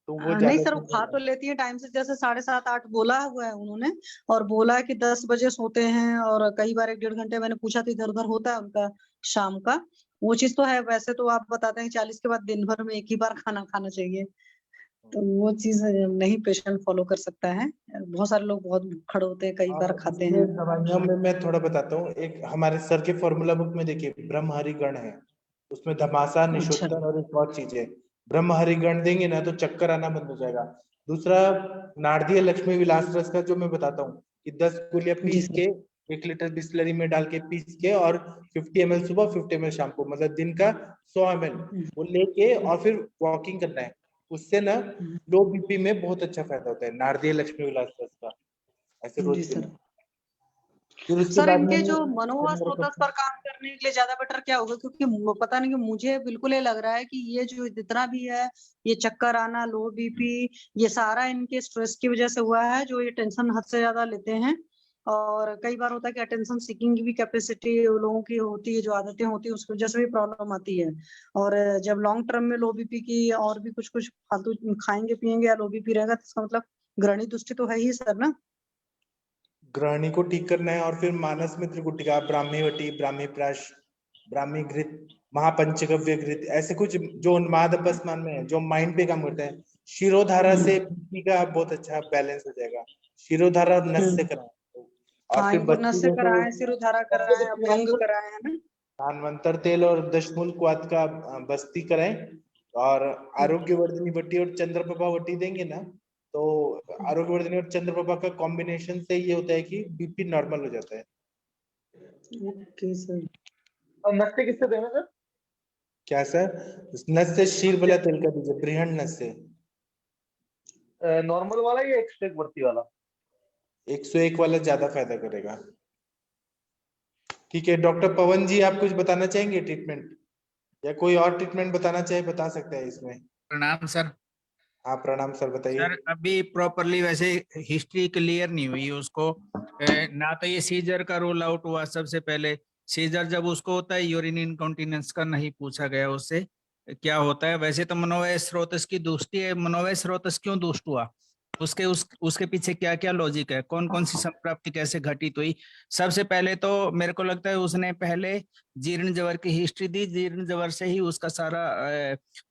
तो वो नहीं सर, वो खा तो लेती है टाइम से, जैसे 7:30-8 बोला हुआ है उन्होंने। और बोला है कि 10 बजे सोते हैं, और कई बार 1-1.5 घंटे मैंने पूछा तो इधर उधर होता है उनका शाम का। वो चीज तो है। वैसे तो आप बताते हैं 40 के बाद दिन भर में एक ही बार खाना खाना चाहिए, तो वो चीज नहीं पेशेंट फॉलो कर सकता है। बहुत सारे लोग बहुत खड़े होते हैं, कई बार खाते हैं। दवाइयों में मैं थोड़ा बताता हूँ। एक हमारे सर के फॉर्मूला बुक में देखिए ब्रह्महरि गण है, उसमें धमासा, निशोत्तर और एक और चीज है। ब्रह्महरि गण देंगे ना तो चक्कर आना बंद हो जाएगा। दूसरा नारदीय लक्ष्मी विलास रस का जो मैं बताता हूँ कि 10 गोलियां पीस के 1 लीटर बिस्लरी में डाल के पीस के, और 50 ml सुबह 50 ml शाम को, मतलब दिन का 100 ml वो लेके और फिर वॉकिंग करना है। उससे ना लो बीपी में बहुत अच्छा फायदा होता है नारदीय लक्ष्मी विलास रस का। ऐसे रोज सर इनके जो मनोवा स्रोतस पर काम करने के लिए ज्यादा बेटर क्या होगा? क्योंकि पता नहीं कि मुझे बिल्कुल ये लग रहा है कि ये जो जितना भी है, ये चक्कर आना, लो बीपी, ये सारा इनके स्ट्रेस की वजह से हुआ है, जो ये टेंशन हद से ज्यादा लेते हैं। और कई बार होता है कि अटेंशन सीकिंग की भी कैपेसिटी लोगों की होती है, जो आदतें होती है उसकी वजह से भी प्रॉब्लम आती है। और जब लॉन्ग टर्म में लो बीपी की और भी कुछ कुछ फालतू खाएंगे पिएंगे या लो बीपी रहेगा, तो इसका मतलब ग्रहणी दृष्टि तो है ही सर ना। ग्रहणी को ठीक करना है। और फिर मानस मित्र गुटिका, ब्राह्मी वटी, ब्राह्मी प्राश, ब्राह्मी घृत, महापंचगव्य घृत, ऐसे कुछ जो उन्माद अपस्मान में है, जो माइंड पे काम करते हैं। शिरोधारा से बीपी का बहुत अच्छा बैलेंस हो जाएगा। शिरोधारा और नस से कराएं। और फिर नस से कराएं, शिरोधारा कराएं, अभ्यंग कराएं, है ना। धानवंतर तेल और दशमूल क्वाथ का बस्ती कराएं। और आरोग्यवर्धिनी वटी और चंद्रप्रभा वटी देंगे ना, तो आरोग्यवर्धिनी और चंद्रप्रभा का कॉम्बिनेशन से ये होता है कि बीपी नॉर्मल हो जाता है। Okay sir. और नस से किससे देना सर? क्या सर? नस से शीरबला तेल का दीजिए, बृहण नस से। नॉर्मल वाला या एक्सट्रैक्ट वर्ती वाला? 101 वाला ज्यादा फायदा करेगा। ठीक है डॉक्टर पवन जी, आप कुछ बताना चाहेंगे ट्रीटमेंट, या कोई और ट्रीटमेंट बताना चाहे बता सकते हैं इसमें। प्रणाम सर। हाँ प्रणाम सर, बताइए। सर अभी प्रॉपरली वैसे हिस्ट्री क्लियर नहीं हुई उसको, ना तो ये सीजर का रोल आउट हुआ। सबसे पहले सीजर जब उसको होता है यूरिन इनकॉन्टिनेंस का नहीं पूछा गया उससे, क्या होता है। वैसे तो मनोवय स्रोतस की दुष्टि है, मनोवय स्रोतस क्यों दुष्ट हुआ, उसके पीछे क्या क्या लॉजिक है, कौन कौन सी संप्राप्ति कैसे घटित हुई। सबसे पहले तो मेरे को लगता है उसने पहले जीर्ण जवर की हिस्ट्री दी, जीर्ण जवर से ही उसका सारा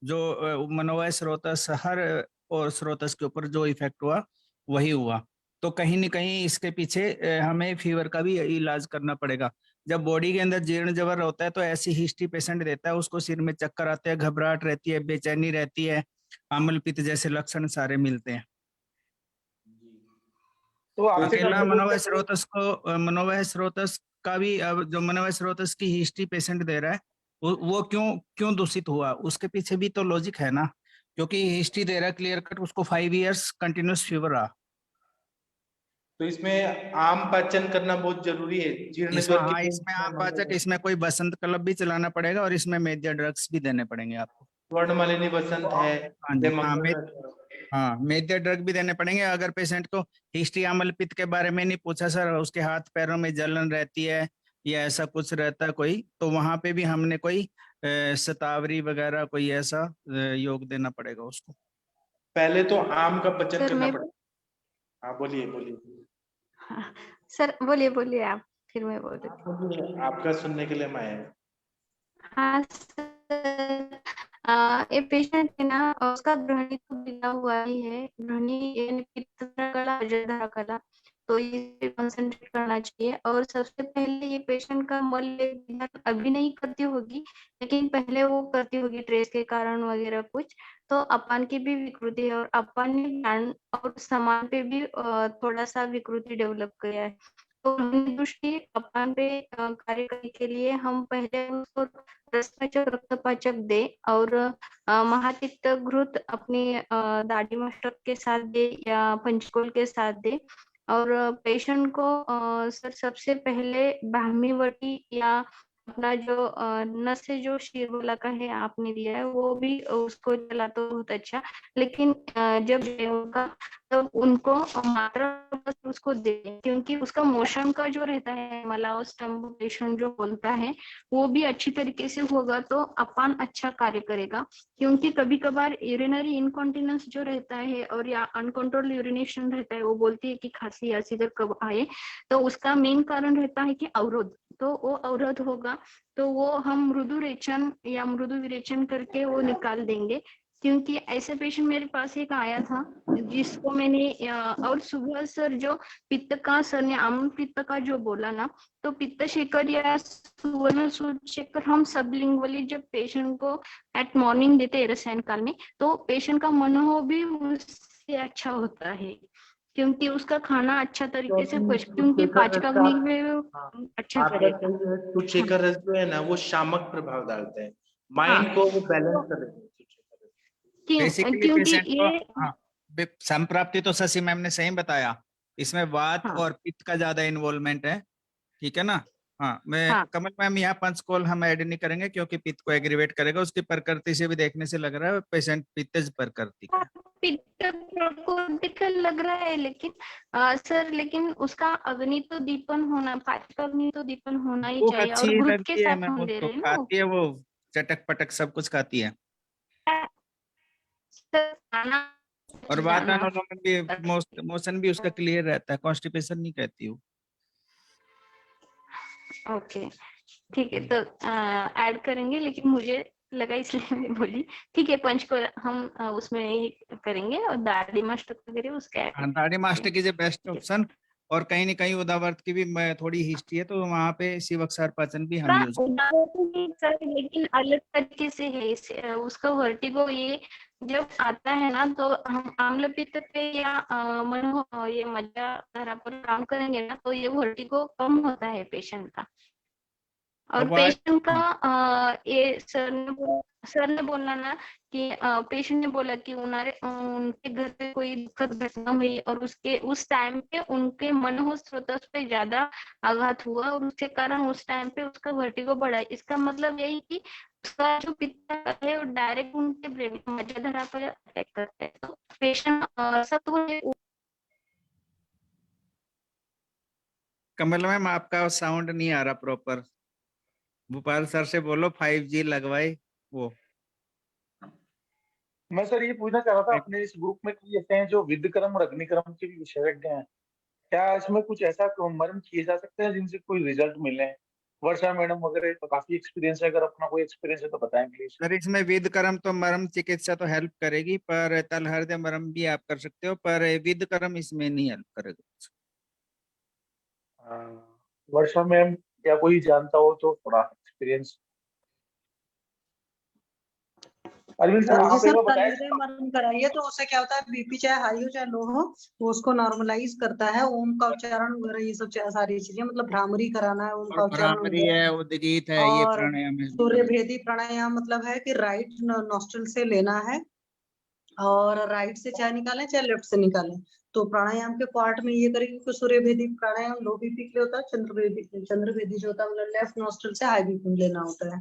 जो मनोवय स्रोतस हर और स्रोतस के ऊपर जो इफेक्ट हुआ वही हुआ। तो कहीं न कहीं इसके पीछे हमें फीवर का भी इलाज करना पड़ेगा। जब बॉडी के अंदर जीर्ण जवर होता है तो ऐसी हिस्ट्री पेशेंट देता है, उसको सिर में चक्कर आते हैं, घबराहट रहती है, बेचैनी रहती है, अम्ल पित्त जैसे लक्षण सारे मिलते हैं। तो आपसे अकेला कंसल्ट मनोवय करके स्रोतस को मनोवय स्रोतस का भी अब जो मनोवय स्रोतस की हिस्ट्री पेशेंट दे रहा है वो क्यों क्यों दूषित हुआ, उसके पीछे भी तो लॉजिक है ना, क्योंकि हिस्ट्री दे रहा है क्लियर कट, उसको 5 इयर्स कंटिन्यूस फीवर रहा। तो इसमें आम पाचन करना बहुत जरूरी है जीर्ण इसमें ज्वर हाँ, की। इसमें आम पाचक, इसमें कोई बसंत क्लब भी चलाना पड़ेगा और इसमें मेजर ड्रग्स भी देने पड़ेंगे आपको। वर्णमालिनी बसंत है, हाँ जी, हाँ देमंगल हाँ मेजर ड्रग भी देने पड़ेंगे। अगर पेशेंट को हिस्ट्री अम्ल पित्त के बारे में नहीं पूछा सर, उसके हाथ पैरों में जलन रहती है या ऐसा कुछ रहता है कोई, तो वहां पे भी हमने कोई शतावरी वगैरह कोई ऐसा योग देना पड़ेगा उसको। पहले तो आम का पचन सर करना मैं पड़ेगा। हाँ बोलिए बोलिए। हाँ, सर बोलिए बोलिए आप, फिर मैं बोल रही थी। बोलिए, आपका सुनने के लिए हम आए हैं। हाँ सर, ये पेशेंट है ना, उसका ग्रहणी तो बिगड़ा हुआ ही है, ग्रहणी यानी पित्त कला वजहधारा कला, तो ये कंसंट्रेट करना चाहिए। और सबसे पहले ये पेशेंट का मल विसर्जन अभी नहीं करती होगी, लेकिन पहले वो करती होगी ट्रेस के कारण वगैरह कुछ, तो अपान की भी विकृति है और अपान में ज्ञान और समान पे भी थोड़ा सा विकृति डेवलप किया है। तो दृष्टि अपान पे कार्य करने के लिए हम पहले उसको रसपाचक रक्तपाचक दे और महातिक्त घृत अपनी दाढ़ी मस्तक के साथ दे या पंचकोल के साथ दे। और पेशेंट को सर सबसे पहले ब्राह्मी वटी या अपना जो नस से जो शिरोला का है आपने दिया है वो भी उसको चला तो बहुत अच्छा, लेकिन जब होगा तब उनको मात्रा बस उसको दे, क्योंकि उसका मोशन का जो रहता है मलाओस्टम्ब पेशेंट जो बोलता है वो भी अच्छी तरीके से होगा तो अपान अच्छा कार्य करेगा। क्योंकि कभी कभार यूरिनरी इनकॉन्टिनेंस जो रहता है और या अनकंट्रोल यूरिनेशन रहता है, वो बोलती है कि खांसी या सीधर कब आए, तो उसका मेन कारण रहता है कि अवरोध, तो वो अवरोध होगा तो वो हम मृदु रेचन या मृदु विरेचन करके वो निकाल देंगे। क्योंकि ऐसे पेशेंट मेरे पास एक आया था जिसको मैंने और सुबह सर जो पित्त का सर ने आम्ल पित्त का जो बोला ना, तो पित्त शेकर या सुवर्ण सूत्र शेकर हम सबलिंगुअली जब पेशेंट को एट मॉर्निंग देते हैं रसायन काल में, तो पेशेंट का मनोह भी उससे अच्छा होता है, क्योंकि उसका खाना अच्छा तरीके से क्योंकि पाचकाग्नि में अच्छा आपका करेगा। सही है, कुछ शेखर रस जो है ना वो शामक प्रभाव डालते हैं, हाँ माइंड को वो बैलेंस कर देते हैं। बेसिकली क्योंकि पेशेंट को ये हाँ, संप्राप्ति तो शशि मैम ने सही बताया, इसमें वात हाँ और पित्त का ज्यादा इन्वॉल्वमेंट है, ठीक है ना। हाँ मैं हाँ कमल मैम यहाँ पंचकोल हम ऐड नहीं करेंगे क्योंकि पित्त को एग्रीवेट करेगा, उसकी प्रकृति से भी देखने से लग रहा है पेशेंट पित्तज प्रकृति का है। पित्त प्रकोपिकल लग रहा है, लेकिन सर लेकिन उसका अग्नि तो दीपन होना, पाचक अग्नि तो दीपन होना ही भूख चाहिए, अच्छी और घृत के लगती है साथ मैम हम दे उसको, रहे हैं ना खाती है वो, चटक पटक सब कुछ खाती है। सर, खाना और जाना। वातानुकूलन भी, मोशन भी उसका क्लियर रहता है, कॉन्स्टिपेशन नहीं कहती वो। ओके ठीक है, तो ऐड करेंगे, लेकिन मुझे लगा इसलिए मैं बोली। ठीक है, पंच को हम उसमें ही करेंगे और दाढ़ी मस्तक वगैरह उसका हाँ दाढ़ी master is a best option, और कहीं न कहीं उदावर्त की भी थोड़ी हिस्ट्री है तो वहाँ पे शिवक्षार पाचन भी हम यूज। सर लेकिन अलग तरीके से है उसका वर्टिगो, ये जब आता है ना तो हम आम्ल पित्त पे या मनो ये मज्जा धारा पर काम करेंगे ना तो ये वर्टिगो कम होता है पेशेंट का। और अब पेशेंट का ये सर ने बोला ना कि पेशेंट ने बोला कि उनके घर पे कोई दुखद घटना हुई और उसके उस टाइम पे उनके मनोह स्रोतस पे ज्यादा आघात हुआ और उसके कारण उस टाइम पे उसका वर्टिगो बढ़ा। इसका मतलब यही कि उसका जो पित्त है वो डायरेक्ट उनके ब्रेन मज्जाधारा पर अटैक करता है। तो पेशेंट सब कमल मैम आपका साउंड नहीं आ रहा प्रॉपर, भोपाल सर से बोलो 5G लगवाए वो। मैं सर ये पूछना चाह रहा था, अपने इस ग्रुप में कोई ऐसे हैं जो विद्यक्रम और अग्निक्रम के भी विशेषज्ञ हैं, क्या इसमें कुछ ऐसा मर्म किए जा सकते हैं जिनसे कोई रिजल्ट मिले? वर्षा मैडम वगैरह तो काफी एक्सपीरियंस है, अगर अपना कोई एक्सपीरियंस है तो बताएं प्लीज। सर इसमें विद कर्म तो मर्म चिकित्सा तो हेल्प करेगी, पर तलहृदय मर्म भी आप कर सकते हो, पर विद कर्म इसमें नहीं हेल्प करेगा। वर्षा मैम क्या कोई जानता हो तो थोड़ा एक्सपीरियंस। अरविंद सर जी आप एक सर, बार बताएं। तलहृदय मर्म कराइए तो उससे क्या होता है, बीपी चाहे हाई हो चाहे लो हो तो उसको नॉर्मलाइज करता है। ओम का उच्चारण वगैरह ये सब सारी चीजें, मतलब भ्रामरी कराना है, ओम और का उच्चारण भ्रामरी वगैरह। है, उद्गीत है, ये और प्राणायाम है। सूर्य भेदी प्राणायाम मतलब है कि राइट नॉस्ट्रल से लेना है और राइट से चाहे निकालें चाहे लेफ्ट से निकालें। तो प्राणायाम के पार्ट में ये करेंगे कि सूर्य भेदी प्राणायाम लो बीपी के लिए होता है, चंद्र भेदी जो होता है मतलब लेफ्ट नॉस्ट्रल से हाई बीपी में लेना होता है।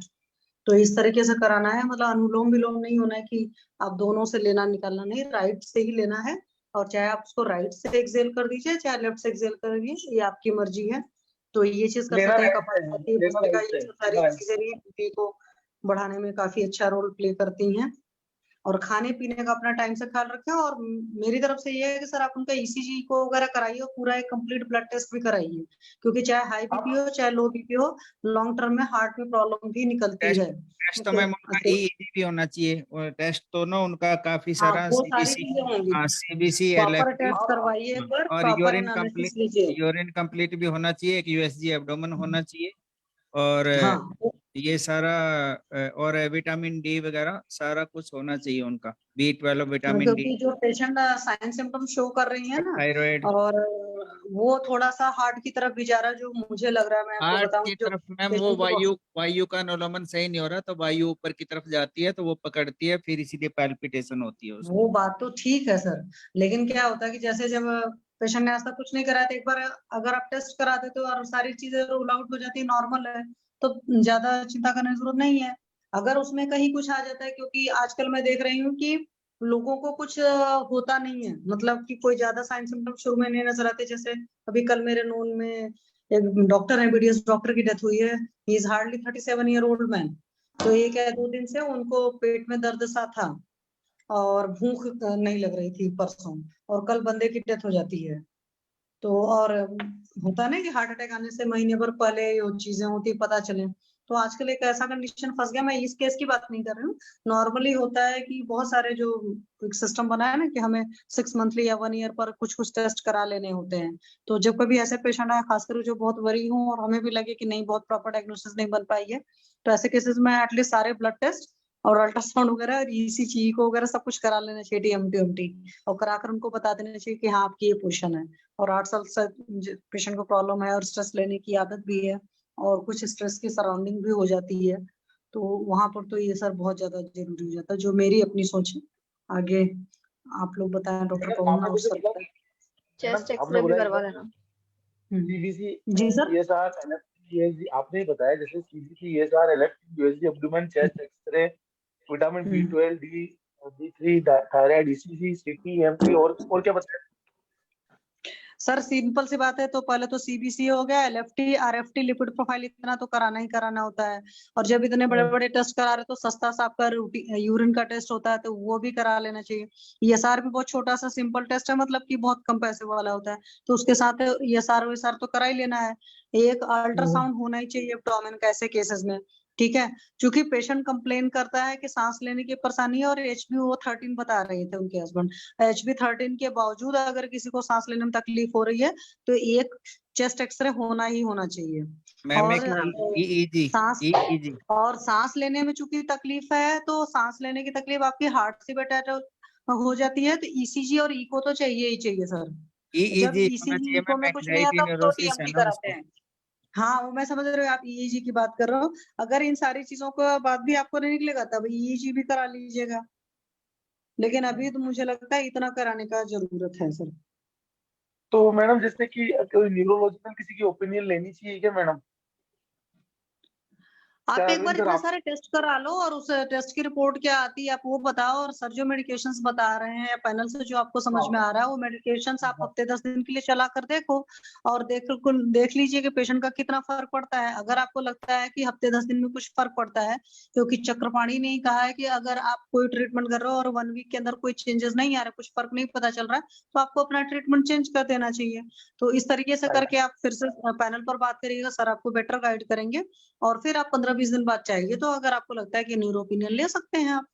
तो इस तरीके से कराना है, मतलब अनुलोम विलोम नहीं होना है कि आप दोनों से लेना निकालना, नहीं, राइट से ही लेना है। और चाहे आप उसको राइट से एक्सेल कर दीजिए चाहे लेफ्ट से एक्सेल करिए, ये आपकी मर्जी है। तो ये चीज कर लेना सकते हैं। राइट से है, कपालभाति लेना भस्त्रिका, राइट से ये है, सब सारी लेना right चीजें भी बीपी को बढ़ाने में काफी अच्छा रोल प्ले करती हैं। और खाने पीने का अपना टाइम से ख्याल रखें। और मेरी तरफ से ये है कि सर आप उनका ईसीजी को वगैरह कराइए और पूरा एक कंप्लीट ब्लड टेस्ट भी कराइए, क्योंकि चाहे हाई बीपी हो चाहे लो बीपी हो, लॉन्ग टर्म में हार्ट में प्रॉब्लम भी निकलती टेस्ट है। टेस्ट तो मैम उनका ईईजी भी होना चाहिए, और टेस्ट तो ना उनका काफी हाँ, सारा वो सारी सीबीसी, चीजें होंगी। हाँ सीबीसी, प्रॉपर एलएफटी टेस्ट करवाइए एक बार, और प्रॉपर एनालिसिस लीजिए। यूरिन कंप्लीट भी होना चाहिए, एक यूएसजी एब्डोमेन होना चाहिए, और हाँ, ये सारा और विटामिन डी वगैरह सारा कुछ होना चाहिए उनका, B12 विटामिन डी, क्योंकि जो पेशेंट साइन सिम्टम शो कर रही है ना, थायराइड। और वो थोड़ा सा हार्ट की तरफ भी जा रहा है, जो मुझे लग रहा है। मैं आपको हार्ट बताऊं की जो तरफ मैम वो पेशेंट को, वायु का अनुलोमन सही नहीं हो रहा, तो वायु ऊपर की तरफ जाती है तो वो पकड़ती है, फिर इसीलिए पैल्पिटेशन होती है उसको। वो बात तो ठीक है सर, लेकिन क्या होता है कि जैसे जब पेशेंट ने आज तक कुछ नहीं कराया, तो एक बार अगर आप टेस्ट करा देते हो और सारी चीजें रूल आउट हो जाती है, नॉर्मल है, तो ज्यादा चिंता करने की जरूरत नहीं है। अगर उसमें कहीं कुछ आ जाता है, क्योंकि आजकल मैं देख रही हूँ कि लोगों को कुछ होता नहीं है, मतलब कि कोई ज्यादा साइन सिम्टम शुरू में नहीं नजर आते। जैसे अभी कल मेरे नोन में एक डॉक्टर है, बीडीएस डॉक्टर की डेथ हुई है। He is hardly 37-year-old man. तो ये क्या है, 2 दिन से उनको पेट में दर्द सा था और भूख नहीं लग रही थी परसों, और कल बंदे की डेथ हो जाती है। तो और होता है ना कि हार्ट अटैक आने से महीने भर पहले ये चीजें होती पता चले। तो आजकल एक ऐसा कंडीशन फंस गया। मैं इस केस की बात नहीं कर रही हूँ, नॉर्मली होता है कि बहुत सारे जो एक सिस्टम बना है ना कि हमें 6 मंथली या 1 ईयर पर कुछ कुछ टेस्ट करा लेने होते हैं। तो जब कभी ऐसे पेशेंट आए, खासकर जो बहुत वरी हूँ और हमें भी लगे कि नहीं बहुत प्रॉपर डायग्नोसिस नहीं बन पाई है, तो ऐसे केसेस में एटलीस्ट सारे ब्लड टेस्ट और अल्ट्रासाउंड वगैरह और ईसीजी को वगैरह सब कुछ करा लेना चाहिए, टीएमटी और कराकर उनको बता देना चाहिए कि हाँ आपकी ये पोजीशन है। और 8 साल से पेशेंट को प्रॉब्लम है और स्ट्रेस लेने की आदत भी है और कुछ स्ट्रेस की सराउंडिंग भी हो जाती है, तो वहां पर तो ये सर बहुत ज्यादा जरूरी हो जाता है, जो मेरी अपनी सोच है। आगे आप लोग बताएं, डॉक्टर मैडम पवन आपने और जैसे सर बोला, बताएं। चेस्ट मैडम आपने एक्सरे भी बोला एक करवा बार लेना। सीबीसी, जी सर। ईएसआर, एलएफटी, यूएसजी आपने ही बताया, जैसे CBC, ESR, LFT, USG, abdomen, chest X-ray, vitamin B12, D3, thyroid, ECG, CT, MT और क्या बताया? सर सिंपल सी बात है, तो पहले तो सीबीसी हो गया, एलएफटी, आरएफटी, लिपिड प्रोफाइल, इतना तो कराना ही कराना होता है। और जब इतने बड़े बड़े टेस्ट करा रहे तो सस्ता सा आपका यूरिन का टेस्ट होता है, तो वो भी करा लेना चाहिए। ईएसआर भी बहुत छोटा सा सिंपल टेस्ट है, मतलब कि बहुत कम पैसे वाला होता है, तो उसके साथ ईएसआर वीएसआर तो करा ही लेना है। एक अल्ट्रासाउंड होना ही चाहिए एब्डोमेन का ऐसे केसेस में, ठीक है। क्योंकि पेशेंट कंप्लेन करता है कि सांस लेने की परेशानी है, और HbO13 बता रहे थे उनके हस्बैंड। HbO13 के बावजूद अगर किसी को सांस लेने में तकलीफ हो रही है, तो एक चेस्ट एक्सरे होना ही होना चाहिए। मैम और एक ईईजी, सांस ईईजी, और सांस लेने में चूंकि तकलीफ है, तो सांस लेने की तकलीफ आपकी हार्ट से बेटर हो जाती है, तो ईसीजी और इको तो चाहिए ही चाहिए सर। जब ईईजी होना ईसीजी चाहिए इको मैम, में कुछ नहीं एंजाइटी आता तो न्यूरोसिस है टीएमटी ना कराते उसको। हैं। हाँ, वो मैं समझ रही हूँ, आप ईईजी की बात कर रहे हो। अगर इन सारी चीजों का बाद भी आपको नहीं निकलेगा, तब ईईजी भी करा लीजिएगा। लेकिन अभी तो मुझे लगता है इतना कराने का जरूरत है सर। तो मैडम जैसे कि कोई न्यूरोलॉजिकल किसी की ओपिनियन लेनी चाहिए क्या मैडम? आप क्या एक बार अरविंद सर इतने आप सारे टेस्ट करा लो और उस टेस्ट की रिपोर्ट क्या आती है आप वो बताओ, और सर जो मेडिकेशंस बता रहे हैं या पैनल से जो आपको समझ में आ रहा है वो मेडिकेशंस आप हफ्ते 10 दिन के लिए चला कर देखो, और देख लीजिए कि पेशेंट का कितना फर्क पड़ता है। अगर आपको लगता है कि हफ्ते 10 दिन में कुछ फर्क पड़ता है, क्योंकि चक्रपाणी ने ही कहा है कि अगर आप कोई ट्रीटमेंट कर रहे हो और 1 वीक के अंदर कोई चेंजेस नहीं आ रहे, कुछ फर्क नहीं पता चल रहा है, तो आपको अपना ट्रीटमेंट चेंज कर देना चाहिए। तो इस तरीके से करके आप फिर से पैनल पर बात करिएगा, सर आपको बेटर गाइड करेंगे, और फिर आप 15-20 दिन बाद चाहिए तो अगर आपको लगता है कि न्यूरो ओपिनियन ले सकते हैं आप,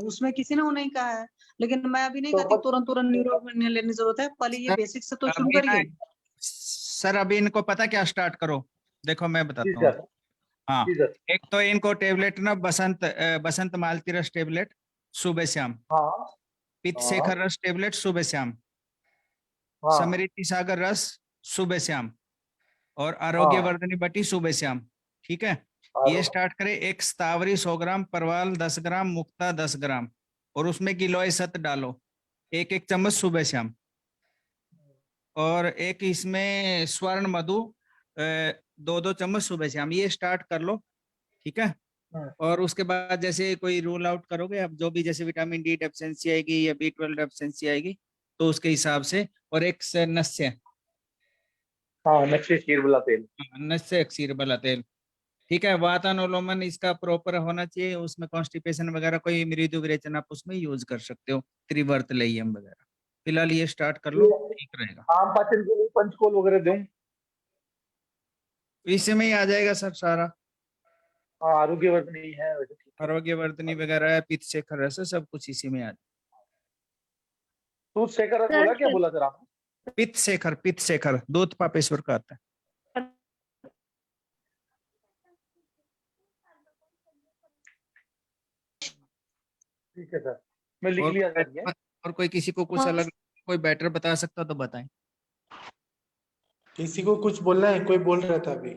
उसमें किसी ने वो नहीं कहा है। लेकिन मैं अभी नहीं तो कहती तुरंत न्यूरो ओपिनियन लेने की जरूरत है, पहले ये सर, बेसिक से तो शुरू अभी ना करिए। सर अभी इनको पता क्या स्टार्ट करो, देखो मैं जी बताता हूँ। सर, हाँ, जी सर। एक तो इनको टेबलेट ना बसंत मालती रस टेबलेट सुबह शाम, हाँ पित्त हाँ शेखर रस टेबलेट सुबह शाम, हाँ समृद्धि सागर रस सुबह शाम, और आरोग्य हाँ वर्धनी बटी सुबह शाम। ठीक है, ये स्टार्ट करें। एक स्तावरी 100 ग्राम, परवाल 10 ग्राम, मुक्ता 10 ग्राम, और उसमें गिलोय सत डालो, एक एक चम्मच सुबह शाम। और एक इसमें स्वर्ण मधु 2-2 चम्मच सुबह शाम, ये स्टार्ट कर लो। ठीक है, और उसके बाद जैसे कोई रूल आउट करोगे अब, जो भी जैसे विटामिन डी डेफिशिएंसी आएगी या B12 डेफिशिएंसी आएगी तो उसके हिसाब से, और एक से नस्य, हाँ, नक्शे शीरबला तेल। नस्य क्षीरबला तेल। ठीक है, वातानुलोमन इसका प्रॉपर होना चाहिए, उसमें कॉन्स्टिपेशन वगैरह कोई मृदु विरेचन आप उसमें यूज कर सकते हो, त्रिवर्त लेयम वगैरह। फिलहाल ये स्टार्ट कर लो, ठीक रहेगा। आम पाचन के लिए पंचकोल वगैरह दूं? इसी में ही आ जाएगा सर सारा, हाँ, आरोग्य वर्धनी है वैसे, ठीक है। आरोग्य वर्धनी वगैरह है, पित्त शेखर रस है, सब कुछ इसी में आ जाएगा। दूध शेखर बोला, क्या बोला सर आपने? पित्त शेखर दूध पापेश्वर का आता है। ठीक है सर, मैं लिख लिया सर ये। और कोई किसी को कुछ अलग कोई बेटर बता सकता तो बताएं। किसी को कुछ बोलना है? कोई बोल रहा था अभी।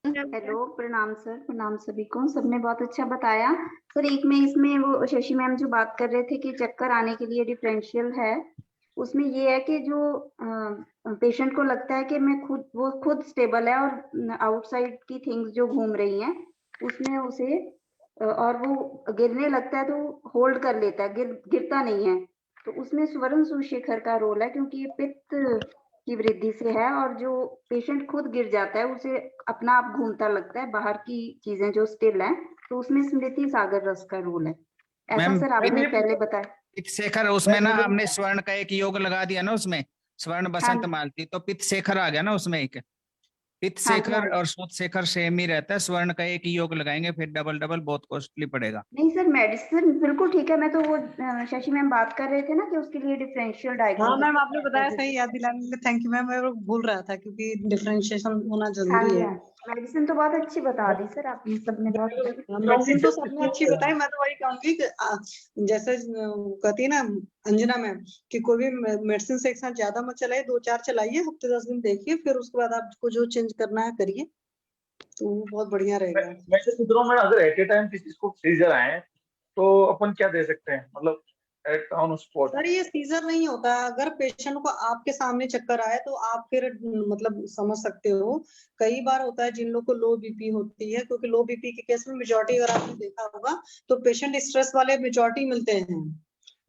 हेलो, प्रणाम सर, प्रणाम सभी को। सबने बहुत अच्छा बताया सर। एक में इसमें वो शशि मैम जो बात कर रहे थे कि चक्कर आने के लिए डिफरेंशियल है, उसमें ये है कि जो पेशेंट को लगता है कि वो खुद स्टेबल है और आउटसाइड की थिंग्स जो घूम रही हैं उसमें उसे और वो गिरने लगता है तो होल्ड कर लेता है, गिरता नहीं है। तो उसमें स्वर्ण सुशेखर का रोल है, क्योंकि ये पित्त की वृद्धि से है, और जो पेशेंट खुद गिर जाता है उसे अपना आप घूमता लगता है, बाहर की चीजें जो स्टिल है, तो उसमें स्मृति सागर रस का रोल है। ऐसा सर आपने पहले बताया। पित्त शेखर, उसमें ना हमने स्वर्ण का एक योग लगा दिया ना उसमें, स्वर्ण बसंत मालती, तो पित्त शेखर आ गया ना उसमें एक। पित्त शेखर और सूत शेखर सेम ही रहता है, स्वर्ण का एक ही योग लगाएंगे, फिर डबल बहुत कॉस्टली पड़ेगा। नहीं सर, मेडिसिन बिल्कुल ठीक है। मैं तो वो शशि मैम बात कर रहे थे ना कि उसके लिए डिफरेंशियल डायग्नोसिस। हाँ मैम, आपने बताया, सही याद दिलाने के लिए थैंक यू मैम, मैं भूल रहा था क्योंकि डिफरेंशिएशन होना जरूरी है। मेडिसिन तो बहुत अच्छी बता दी सर आपने, सबने बहुत। मेडिसिन तो सबने अच्छी बताई। मैं तो वही कहूंगी कि जैसे कहती है ना अंजना मैम कि कोई भी मेडिसिन से एक साथ ज्यादा मत चलाइए, 2-4 चलाइए, हफ्ते 10 दिन देखिए, फिर उसके बाद आपको जो चेंज करना है करिए, तो बहुत बढ़िया रहेगा। मैं तो सोच रहा हूँ, मैं अगर एट ए टाइम किसी को सीजर आए तो अपन क्या दे सकते हैं, मतलब एट ऑन स्पॉट? सर ये सीजर नहीं होता है। अगर पेशेंट को आपके सामने चक्कर आए तो आप फिर मतलब समझ सकते हो। कई बार होता है जिन लोग को लो बीपी होती है, क्योंकि लो बीपी के केस में मेजॉरिटी अगर आपने देखा होगा तो पेशेंट स्ट्रेस वाले मेजॉरिटी मिलते हैं।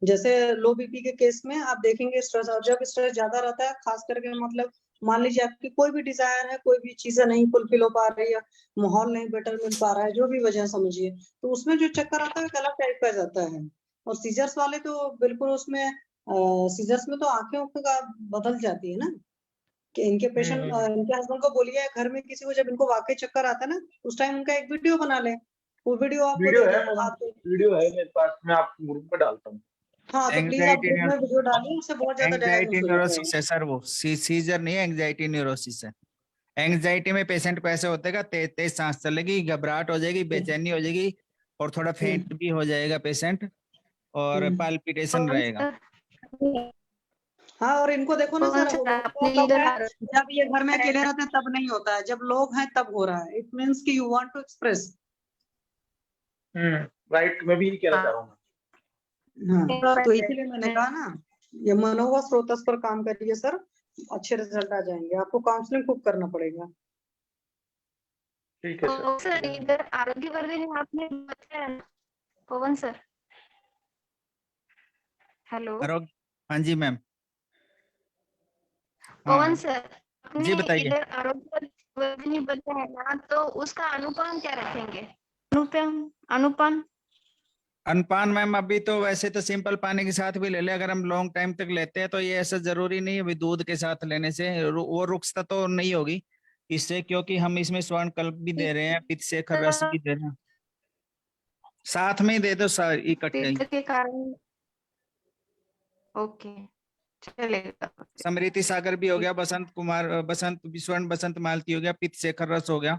जैसे लो बीपी के केस में आप देखेंगे स्ट्रेस, और जब स्ट्रेस ज्यादा रहता है खास करके, मतलब मान लीजिए आपकी कोई भी डिजायर है, कोई भी चीजें नहीं फुलफिल हो पा रही है, माहौल नहीं बेटर मिल पा रहा है, जो भी वजह समझिए, तो उसमें जो चक्कर आता है अलग टाइप का जाता है। और सीजर्स वाले तो बिल्कुल उसमें सीजर्स में तो आंखें का बदल जाती है ना, कि इनके पेशेंट इनके हस्बैंड को बोलिए घर में किसी को जब इनको वाकई चक्कर आता है ना, उस टाइम उनका एक वीडियो बना ले, वो वीडियो आपको वीडियो है मेरे पास, मैं आपको ग्रुप पे डालता हूँ। हाँ तो प्लीज आप ग्रुप में वीडियो डालिए, उससे बहुत ज्यादा एंग्जाइटी न्यूरोसिस है सर, वो सीजर नहीं है, एंग्जाइटी न्यूरोसिस है। एंग्जाइटी में पेशेंट को ऐसे होता है तेज तेज सांस चलेगी, घबराहट हो जाएगी, बेचैनी हो जाएगी, और थोड़ा फेंट भी हो जाएगा पेशेंट, और पाल्पिटेशन रहेगा। हाँ, और इनको देखो ना सर, जब ये घर में अकेले रहते हैं तब नहीं होता है, जब लोग हैं तब हो रहा है। इट मींस कि you want to express. Right, मैं भी कह रहा हूँ। हाँ, तो इसीलिए मैंने कहा ना, ये मनोवा स्रोतस पर काम करिए सर, अच्छे रिजल्ट आ जाएंगे। आपको काउंसलिंग खूब करना पड़ेगा। ठीक है तो सर सर। इधर आरोग्यवर्धिनी आपने बताया ना, पवन सर। हेलो आरोग्य, हाँ जी मैम। पवन हाँ सर, जी आपने बताइए। इधर आरोग्यवर्धिनी बताया ना, तो उसका अनुपान क्या रखेंगे? अनुपान अनुपान अनपान मैम अभी तो वैसे तो सिंपल पानी के साथ भी ले ले, अगर हम लॉन्ग टाइम तक लेते हैं तो ये ऐसा जरूरी नहीं है अभी दूध के साथ लेने से वो रुकता तो नहीं होगी इससे, क्योंकि हम इसमें स्वर्ण कल्प भी दे रहे हैं, पित्त शेखर रस भी दे रहे हैं, साथ में ही दे दो सार इकट्ठे ही। पित्त के कारण। ओके, चलेगा। समृद्धि सागर भी हो गया, बसंत कुमार बसंत स्वर्ण बसंत मालती हो गया, पित्त शेखर रस हो गया,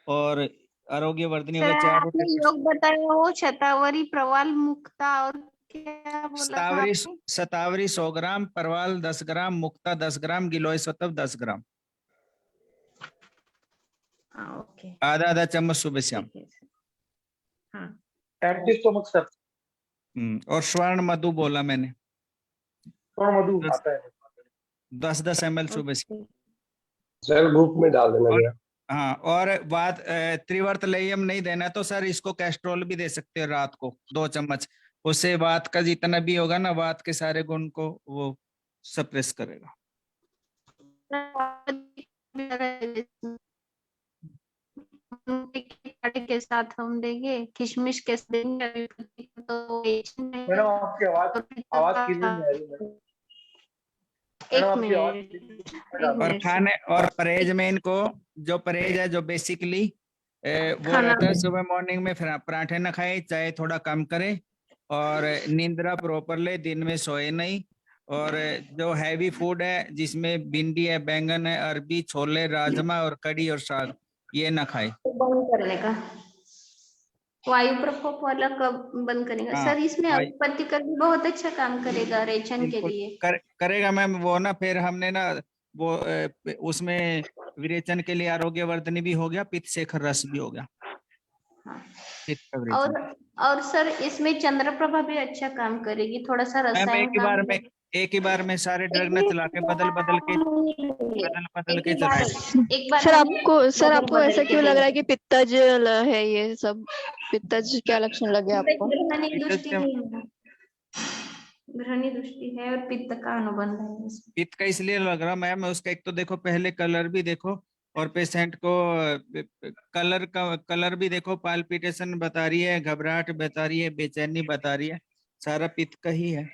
और आरोग्य वर्धनी हो सर गया, चारों आपने टैबलेट्स। योग बताया वो शतावरी प्रवाल मुक्ता और क्या बोला था शतावरी आपने? शतावरी 100 ग्राम, परवाल 10 ग्राम, मुक्ता 10 ग्राम, गिलोय सत्व 10 ग्राम, ओके, आधा आधा चम्मच सुबह शाम। हाँ। Empty stomach sir. और स्वर्ण मधु बोला मैंने, स्वर्ण मधु आता है 10-10 ml सुबह से। सर, ग्रुप में डाल देना और जरा। हाँ, और बात त्रिवर्त लेयम नहीं देना तो सर इसको कैस्ट्रोल भी दे सकते हो रात को 2 चम्मच, उससे वात का जितना भी होगा ना, वात के सारे गुण को वो सप्रेस करेगा। के साथ हम देंगे, किशमिश के साथ देंगे, तो मैडम आपकी आवाज क्लियर नहीं आ रही मैडम। एक मैडम आपकी आवाज मिनट और सर। खाने और परहेज में इनको, जो परहेज है जो बेसिकली वो खाना रहता है, सुबह मॉर्निंग में फिर पराठे ना खाए, चाहे थोड़ा कम करे, और निंद्रा प्रॉपर ले, दिन में सोए नहीं, और जो हैवी फूड है जिसमें भिंडी है, बैंगन है, अरबी, छोले, राजमा और कड़ी और साग, ये ना खाए। बंद करने का, वायु प्रकोप वाला कब बंद करेगा हाँ सर? इसमें भाई, अलोपैथी का भी बहुत अच्छा काम करेगा रेचन के बिल्कुल लिए। करेगा मैम वो ना, फिर हमने ना वो उसमें विरेचन के लिए आरोग्य वर्धनी भी हो गया, पित्त शेखर रस भी हो गया, पित्त का विरेचन। और सर इसमें चंद्रप्रभा भी अच्छा काम करेगी, थोड़ा सा मैम रसायन काम एक ही बार में सारे ड्रग न चला के बदल बदल के चलाए। एक बार सर नहीं, सर बदल आपको बदल ऐसा के क्यों लग रहा है देंगे। कि पित्तज है ये सब? पित्तज क्या लक्षण लगे आपको? ग्रहणी पित्त दृष्टि से- है, ग्रहणी दृष्टि है और पित्त का अनुबंध है इसमें। पित्त का इसलिए लग रहा मैम, उसका एक तो देखो पहले कलर भी देखो, और पेशेंट को कलर भी देखो, पाल्पिटेशन बता रही है, घबराहट बता रही है, बेचैनी बता रही है, सारा पित्त का ही है।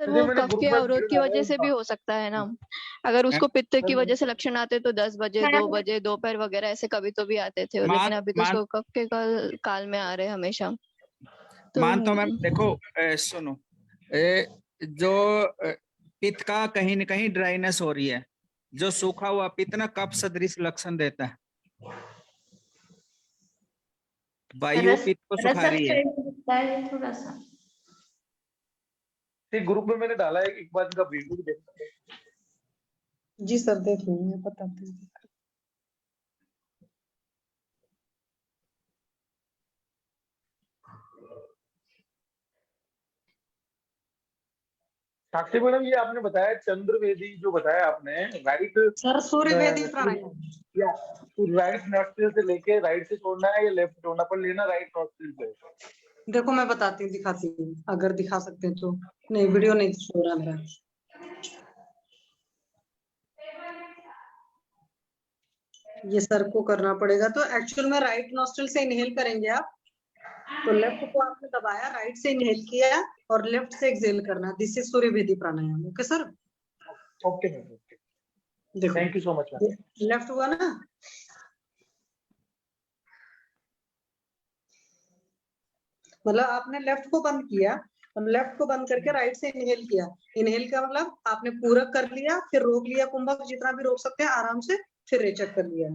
सर मुझे वो मैंने कफ ग्रुप के में अवरोध वीडियो की डाला वजह है से भी उनका। हो सकता है ना। अगर उसको पित्त की वजह से लक्षण आते तो 10 बजे, 2 बजे, दोपहर वगैरह ऐसे कभी तो भी आते थे, लेकिन अभी तो मान उसको कफ के काल में आ रहे हैं हमेशा। मान तो मैम देखो, सुनो, जो पित्त का कहीं न कहीं ड्राइनेस हो रही है, जो सूखा हुआ पित्त ना कफ सदृश लक्षण देता है, वायु पित्त को सुखा रही है। थोड़ा सा ठीक, ग्रुप में मैंने डाला है, एक बार इनका वीडियो भी देख सकते हैं। जी सर, देख लूंगी, बताते हैं। साक्षी मैडम, ये आपने बताया चंद्रवेदी, जो बताया आपने राइट सर सूर्यवेदी प्राणायाम, या राइट नॉस्ट्रिल से लेके राइट से छोड़ना है या लेफ्ट छोड़ना, पर लेना राइट नॉस्ट्रिल से? देखो मैं बताती हूँ, दिखाती हूँ, अगर दिखा सकते हैं तो। नहीं, वीडियो नहीं शो रहा मेरा। ये सर को करना पड़ेगा, तो एक्चुअल में राइट नॉस्ट्रिल से इनहेल करेंगे आप, तो लेफ्ट को आपने दबाया, राइट से इनहेल किया और लेफ्ट से एक्सहेल करना। This is Suryavedi pranayama. Okay sir? Okay ma'am, देखो, thank you so much ma'am. Left हुआ ना, मतलब आपने लेफ्ट को बंद किया, हम लेफ्ट को बंद करके राइट से इनहेल किया। इनहेल का मतलब आपने पूरक कर लिया, फिर रोक लिया, कुंभक जितना भी रोक सकते हैं आराम से, फिर रेचक कर लिया।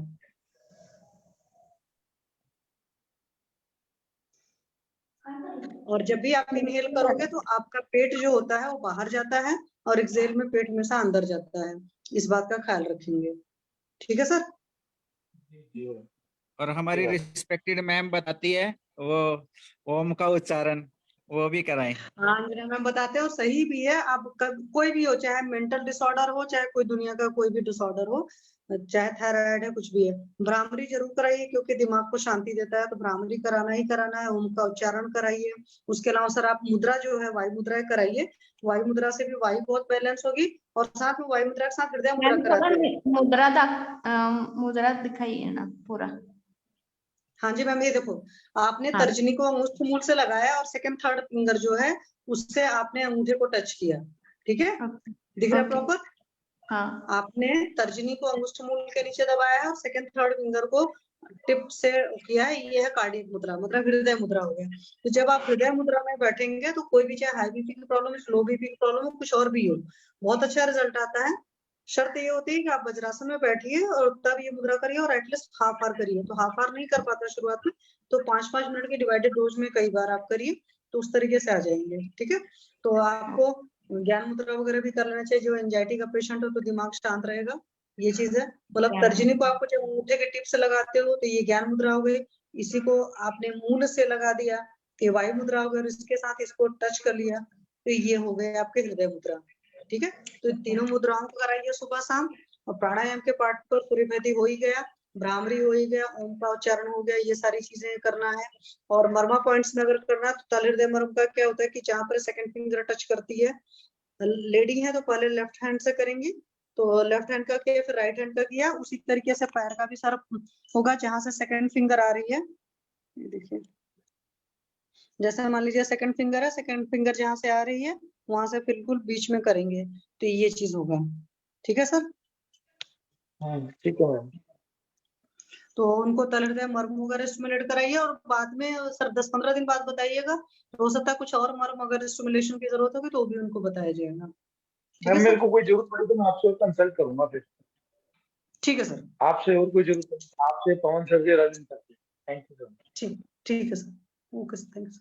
और जब भी आप इनहेल करोगे तो आपका पेट जो होता है वो बाहर जाता है, और एक्सहेल में पेट हमेशा अंदर जाता है। इस बात का ख्याल रखेंगे, ठीक है सर? और हमारी रिस्पेक्टेड मैम बताती है वो ओम का उच्चारण, वो भी कराएं। हाँ अंजना मैम बताते हैं और सही भी है। अब कोई भी हो, चाहे मेंटल डिसऑर्डर हो, चाहे कोई दुनिया का कोई भी डिसऑर्डर हो, चाहे थायराइड है, कुछ भी है, भ्रामरी जरूर कराइए क्योंकि दिमाग को शांति देता है। तो भ्रामरी कराना ही कराना है, ओम का उच्चारण कराइए। उसके अलावा सर आप मुद्रा जो है वायु मुद्राएं कराइए। वायु मुद्रा से भी वायु बहुत बैलेंस होगी और साथ में वायु मुद्रा के साथ हृदय मुद्रा कराते हैं। मुद्रा दिखाइए ना पूरा। हाँ जी मैम, ये देखो आपने हाँ। तर्जनी को अंगुष्ठ मूल से लगाया और सेकंड थर्ड फिंगर जो है उससे आपने अंगूठे को टच किया, ठीक है, दिख रहा है प्रॉपर? हाँ। आपने तर्जनी को अंगुष्ठ मूल के नीचे दबाया है और सेकंड थर्ड फिंगर को टिप से किया है। ये है कार्डियक मुद्रा, मतलब हृदय मुद्रा हो गया। तो जब आप हृदय मुद्रा में बैठेंगे तो कोई भी, चाहे हाई बीपी की प्रॉब्लम, लो बीपी की प्रॉब्लम हो, कुछ और भी हो, बहुत अच्छा रिजल्ट आता है। शर्त ये होती है कि आप वज्रासन में बैठिए और तब ये मुद्रा करिए और एटलीस्ट हाफ आवर करिए। तो हाफ आवर नहीं कर पाता शुरुआत में, तो 5-5 मिनट के डिवाइडेड डोज में कई बार आप करिए, तो उस तरीके से आ जाएंगे, ठीक है। तो आपको ज्ञान मुद्रा वगैरह भी कर लेना चाहिए। जो एंजाइटी का पेशेंट हो तो दिमाग शांत रहेगा, ये चीज है। मतलब तर्जनी को आपको जब अंगूठे के टिप से लगाते हो तो ये ज्ञान मुद्रा हो गई। इसी को आपने मूल से लगा दिया तो वायु मुद्रा हो गई, इसके साथ इसको टच कर लिया तो ये हो गए आपके हृदय मुद्रा, ठीक है। तो तीनों मुद्राओं को कराइए सुबह शाम। और प्राणायाम के पार्ट पर सूर्यभेदी हो ही गया, भ्रामरी हो ही गया, ओम का उच्चारण हो गया, ये सारी चीजें करना है। और मर्मा पॉइंट्स में अगर करना है तो तल हृदय मर्म का क्या होता है कि जहाँ पर सेकंड फिंगर टच करती है, लेडी है तो पहले लेफ्ट हैंड से करेंगी, तो लेफ्ट हैंड का किया, फिर राइट हैंड का किया। उसी तरीके से पैर का भी सारा होगा, जहां से सेकंड फिंगर आ रही है, ये देखिए, जैसे मान लीजिए सेकंड फिंगर है, सेकंड फिंगर जहां से आ रही है वहां से बिल्कुल बीच में करेंगे, तो ये चीज होगा, ठीक है सर। ठीक है मैम। तो उनको तल हृदय मर्म वगैरह स्टिमुलेट कराइए और बाद में सर 10-15 दिन बाद बताइएगा। तो हो सकता है कुछ और मर्म अगर स्टिमुलेशन की जरूरत होगी तो भी उनको बताया जाएगा। मैम मेरे को कोई जरूरत पड़ी तो मैं आपसे कंसल्ट करूंगा फिर। ठीक है सर। आपसे और कोई जरूरत पड़ी आपसे पवन सर से राजन सर से। Thank you sir. ठीक है सर, ओके सर, थैंक्स।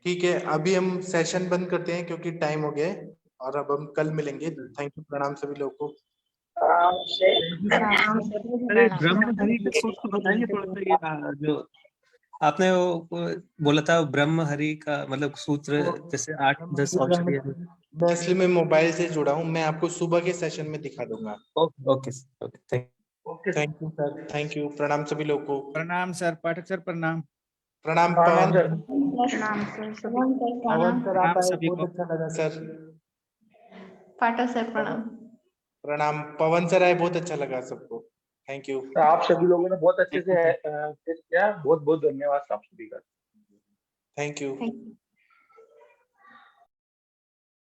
ठीक है, अभी हम सेशन बंद करते हैं क्योंकि टाइम हो गया है और अब हम कल मिलेंगे। थैंक यू, प्रणाम सभी लोगों को। अरे ब्रह्महरि का सूत्र बताएंगे थोड़ा सा, ये जो आपने वो बोला था ब्रह्महरि का मतलब सूत्र, जैसे 8-10 औषधियां। मैं इसलिए मैं मोबाइल से जुड़ा हूँ, मैं आपको सुबह के सेशन में दिखा दूंगा। Okay thank you sir, thank you, प्रणाम सभी लोगों को। प्रणाम सर, पाठक सर प्रणाम। प्रणाम पवन सर। प्रणाम सर। पवन सर आप आए, बहुत अच्छा लगा सर। पाठक सर प्रणाम। प्रणाम पवन सर आए, बहुत अच्छा लगा सबको। Thank you. आप सभी लोगों ने बहुत अच्छे से किया, बहुत बहुत धन्यवाद आप सभी का। Thank you.